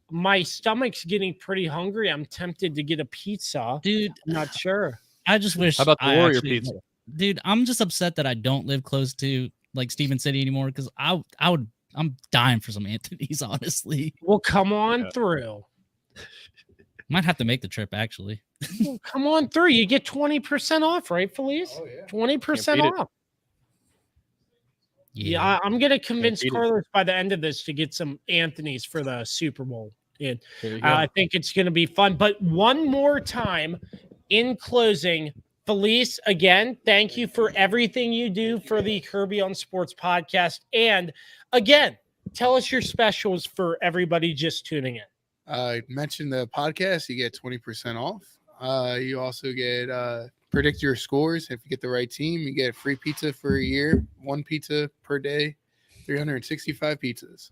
my stomach's getting pretty hungry. I'm tempted to get a pizza. Dude, I'm not sure. I just wish. How about the I Warrior actually- pizza? Dude, I'm just upset that I don't live close to like Stephen City anymore because I'm dying for some Anthony's, honestly. Well, come on through. Might have to make the trip actually. Well, come on through. You get 20% off, right, Felice? Oh, yeah. 20% Can't beat it. off. Yeah, I'm going to convince beat it. Carlos by the end of this to get some Anthony's for the Super Bowl. And There you go. I think it's going to be fun. But one more time, in closing, Felice, again, thank you for everything you do for the Kirby on Sports podcast. And again, tell us your specials for everybody just tuning in. Mention the podcast, you get 20% off. You also get predict your scores. If you get the right team, you get free pizza for a year, one pizza per day, 365 pizzas.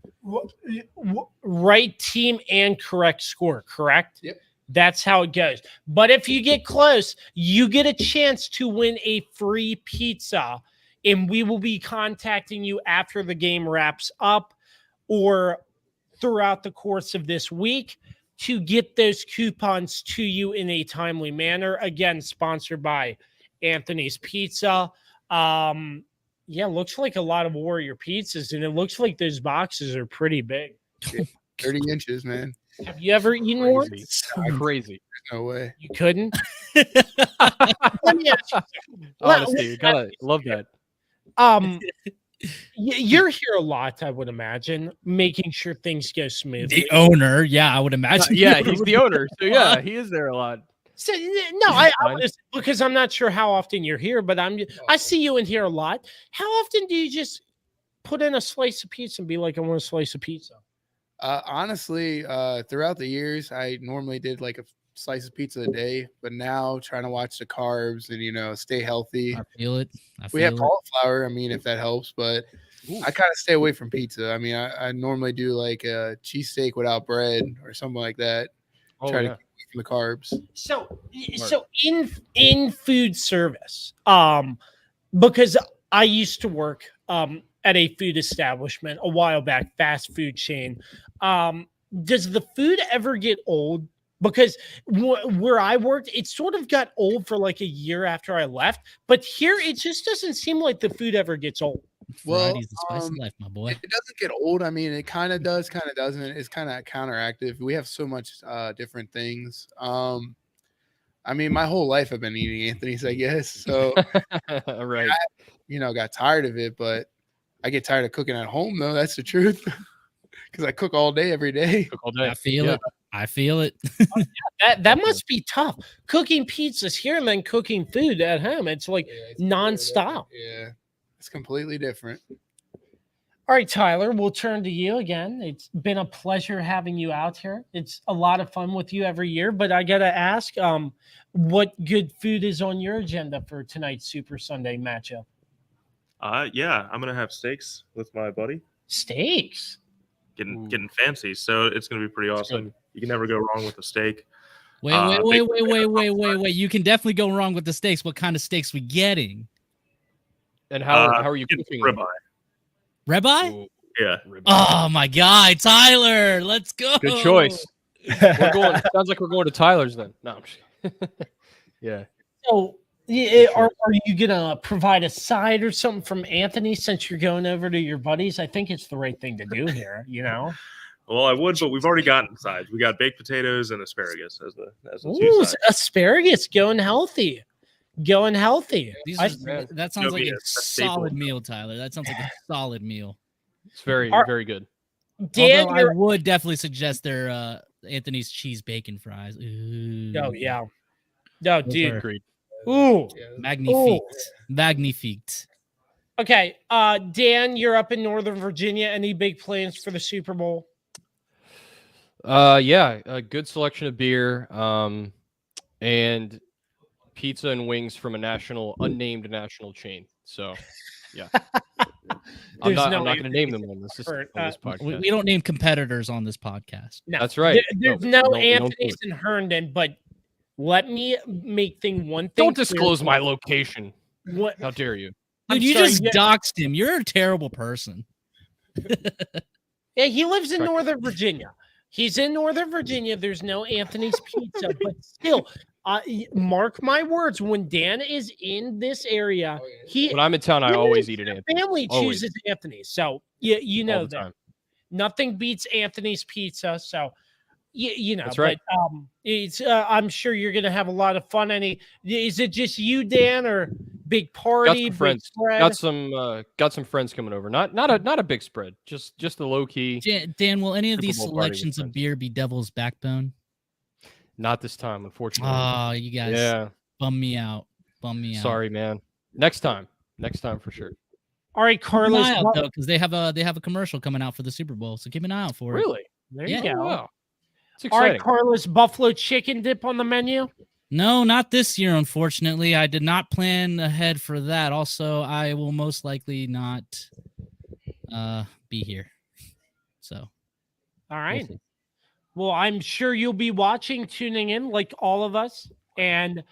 Right team and correct score, correct? Yep. That's how it goes. But if you get close, you get a chance to win a free pizza. And we will be contacting you after the game wraps up or throughout the course of this week to get those coupons to you in a timely manner. Again, sponsored by Anthony's Pizza. Yeah, looks like a lot of Warrior pizzas, and it looks like those boxes are pretty big. 30 inches, man. Have you ever eaten one? Crazy. No way. You couldn't? Let me ask you something. Honestly, you gotta love that. You're here a lot, I would imagine, making sure things go smoothly. The owner, yeah, I would imagine. Yeah, he's the owner. So yeah, he is there a lot. So, no, I because I'm not sure how often you're here, but I see you in here a lot. How often do you just put in a slice of pizza and be like, I want a slice of pizza? Honestly, throughout the years, I normally did like a slice of pizza a day, but now trying to watch the carbs and stay healthy. I feel it. We have cauliflower, I mean, if that helps, but I kind of stay away from pizza. I mean, I normally do like a cheesesteak without bread or something like that. Try to keep away from the carbs. So in food service, because I used to work at a food establishment a while back, fast food chain. Does the food ever get old? Because where I worked, it sort of got old for like a year after I left. But here, it just doesn't seem like the food ever gets old. Variety's the spice of life, my boy. It doesn't get old. I mean, it kind of does, kind of doesn't. It's kind of counteractive. We have so much different things. I mean, my whole life I've been eating Anthony's, I guess. So, Right. I got tired of it, but I get tired of cooking at home, though. That's the truth. Because I cook all day, every day. Cook all day. I feel it. I feel it. That must be tough. Cooking pizzas here and then cooking food at home. It's like nonstop. Yeah, it's completely different. All right, Tyler, we'll turn to you again. It's been a pleasure having you out here. It's a lot of fun with you every year, but I got to ask, what good food is on your agenda for tonight's Super Sunday matchup? Yeah, I'm gonna have steaks with my buddy. Steaks. Getting fancy, so it's gonna be pretty awesome. You can never go wrong with a steak. Wait. You can definitely go wrong with the steaks. What kind of steaks we getting? And how are you getting cooking? ribeye? Ribeye? Ooh, Yeah. ribeye. Oh my God, Tyler, let's go. Good choice. We're going. Sounds like we're going to Tyler's then. No, I'm just yeah. So, are you gonna provide a side or something from Anthony since you're going over to your buddies? I think it's the right thing to do here. Well, I would, but we've already gotten sides. We got baked potatoes and asparagus as the two Ooh, sides. asparagus going healthy. That sounds like a solid meal, Tyler. That sounds like a solid meal. It's very good. Dan, Although I would definitely suggest their Anthony's cheese bacon fries. Ooh. Oh yeah. No, dude. Agreed. Ooh. Magnifique. Okay. Dan, you're up in Northern Virginia. Any big plans for the Super Bowl? Yeah, a good selection of beer, and pizza and wings from a unnamed national chain. So, yeah, I'm not going to name them on this podcast. We don't name competitors on this podcast. No, that's right. There's no Anthony's in Herndon, but let me make one thing. Don't disclose my location. What? How dare you? Dude, you just doxed him. You're a terrible person. Yeah, he lives in Northern Virginia. He's in Northern Virginia. There's no Anthony's Pizza, but still, mark my words. When Dan is in this area, when I'm in town, I always eat at Anthony's. Family chooses Anthony's, so you know that nothing beats Anthony's Pizza. So you know, that's right. But it's I'm sure you're gonna have a lot of fun. Is it just you, Dan, or big party? Got some friends. Got some friends coming over. Not a big spread. Just the low key. Dan, will any of these selections of beer be Devil's Backbone? Not this time, unfortunately. Oh, you guys bum me out. Sorry, man. Next time for sure. All right, Carlos. Because they have a commercial coming out for the Super Bowl, so keep an eye out for it. Really? There you go. Wow. All right, Carlos. Buffalo chicken dip on the menu? No, not this year, unfortunately. I did not plan ahead for that. Also, I will most likely not be here. So, all right. Well, I'm sure you'll be watching, tuning in like all of us. And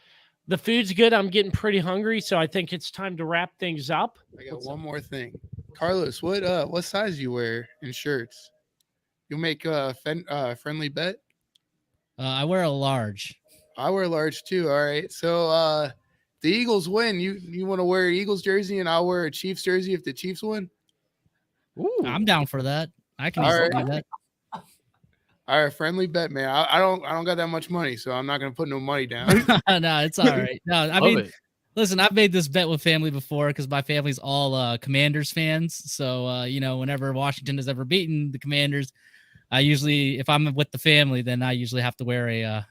the food's good. I'm getting pretty hungry, so I think it's time to wrap things up. I got one more thing. Carlos, what size you wear in shirts? You make a friendly bet? I wear a large. I wear large too. All right. So the Eagles win. You want to wear an Eagles jersey and I'll wear a Chiefs jersey if the Chiefs win? Ooh. I'm down for that. I can do that. All right, friendly bet, man. I don't got that much money, so I'm not gonna put no money down. No, it's all right. No, I mean, listen, I've made this bet with family before because my family's all Commanders fans. So whenever Washington has ever beaten the Commanders, I usually, if I'm with the family, then I usually have to wear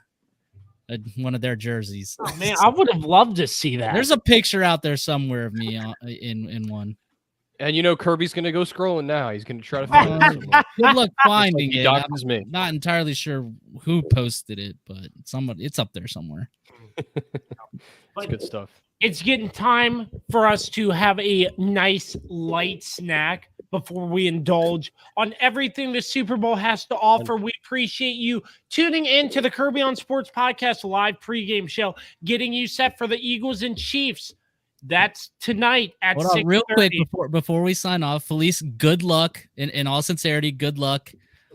one of their jerseys. Oh man, I would have loved to see that. There's a picture out there somewhere of me in one. And Kirby's gonna go scrolling now. He's gonna try to find it. Good luck finding it. I'm me. Not entirely sure who posted it, but it's up there somewhere. It's good stuff. It's getting time for us to have a nice light snack before we indulge on everything the Super Bowl has to offer. We appreciate you tuning in to the Kirby on Sports Podcast live pregame show, getting you set for the Eagles and Chiefs. That's tonight at 6:30. Real quick before we sign off, Felice, good luck. In all sincerity, good luck.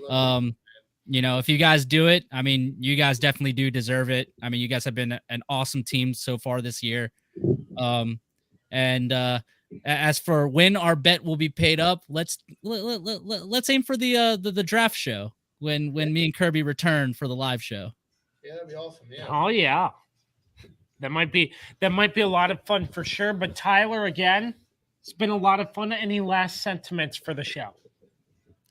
If you guys do it, I mean, you guys definitely do deserve it. I mean, you guys have been an awesome team so far this year. As for when our bet will be paid up, let's aim for the draft show when me and Kirby return for the live show. Yeah, that'd be awesome. Yeah. Oh yeah. That might be a lot of fun for sure. But Tyler, again, it's been a lot of fun. Any last sentiments for the show?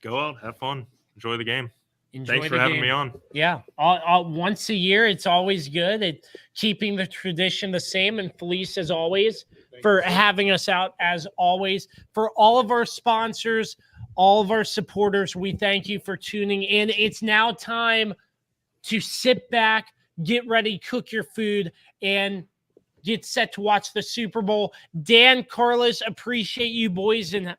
Go out, have fun, enjoy the game. Enjoy Thanks the for having game. me on. Yeah, once a year, it's always good at keeping the tradition the same. And Felice, as always, for having us out, as always. For all of our sponsors, all of our supporters, we thank you for tuning in. It's now time to sit back, get ready, cook your food, and get set to watch the Super Bowl. Dan, Carlos, appreciate you boys, and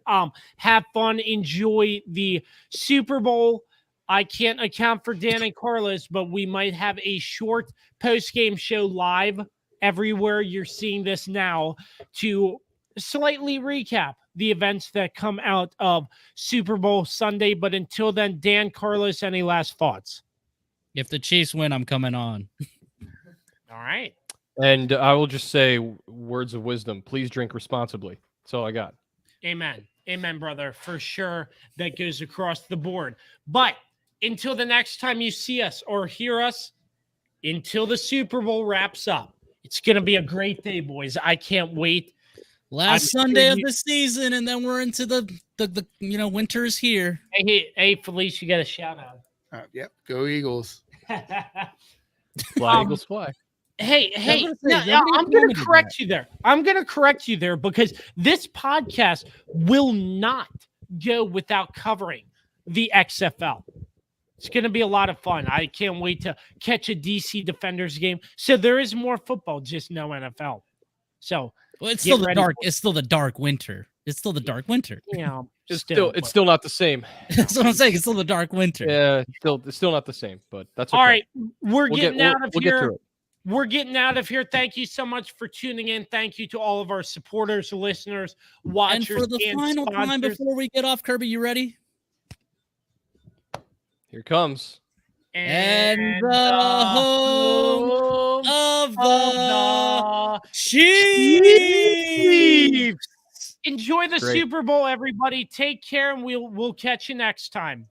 have fun. Enjoy the Super Bowl. I can't account for Dan and Carlos, but we might have a short post-game show live everywhere you're seeing this now to slightly recap the events that come out of Super Bowl Sunday. But until then, Dan, Carlos, any last thoughts? If the Chiefs win, I'm coming on. All right. And I will just say words of wisdom. Please drink responsibly. That's all I got. Amen. Amen, brother. For sure. That goes across the board. But until the next time you see us or hear us, until the Super Bowl wraps up, it's going to be a great day, boys. I can't wait. Last Sunday of the season, and then we're into the winter's here. Hey, Felice, you got a shout out. Yep. Go Eagles. Fly Eagles fly. Hey, nobody I'm going to did correct you there. I'm going to correct you there because this podcast will not go without covering the XFL. It's going to be a lot of fun. I can't wait to catch a DC Defenders game. So there is more football, just no NFL. So it's still the dark. It's still the dark winter. It's still the dark winter. Yeah, It's still not the same. That's what I'm saying. It's still the dark winter. Yeah, it's still not the same, but that's okay. All right. We'll get through it. We're getting out of here. Thank you so much for tuning in. Thank you to all of our supporters, listeners, watchers, and for the final sponsors. time before we get off, Kirby, you ready? Here comes. And the home of the Chiefs. Enjoy the Great. Super Bowl, everybody. Take care, and we'll catch you next time.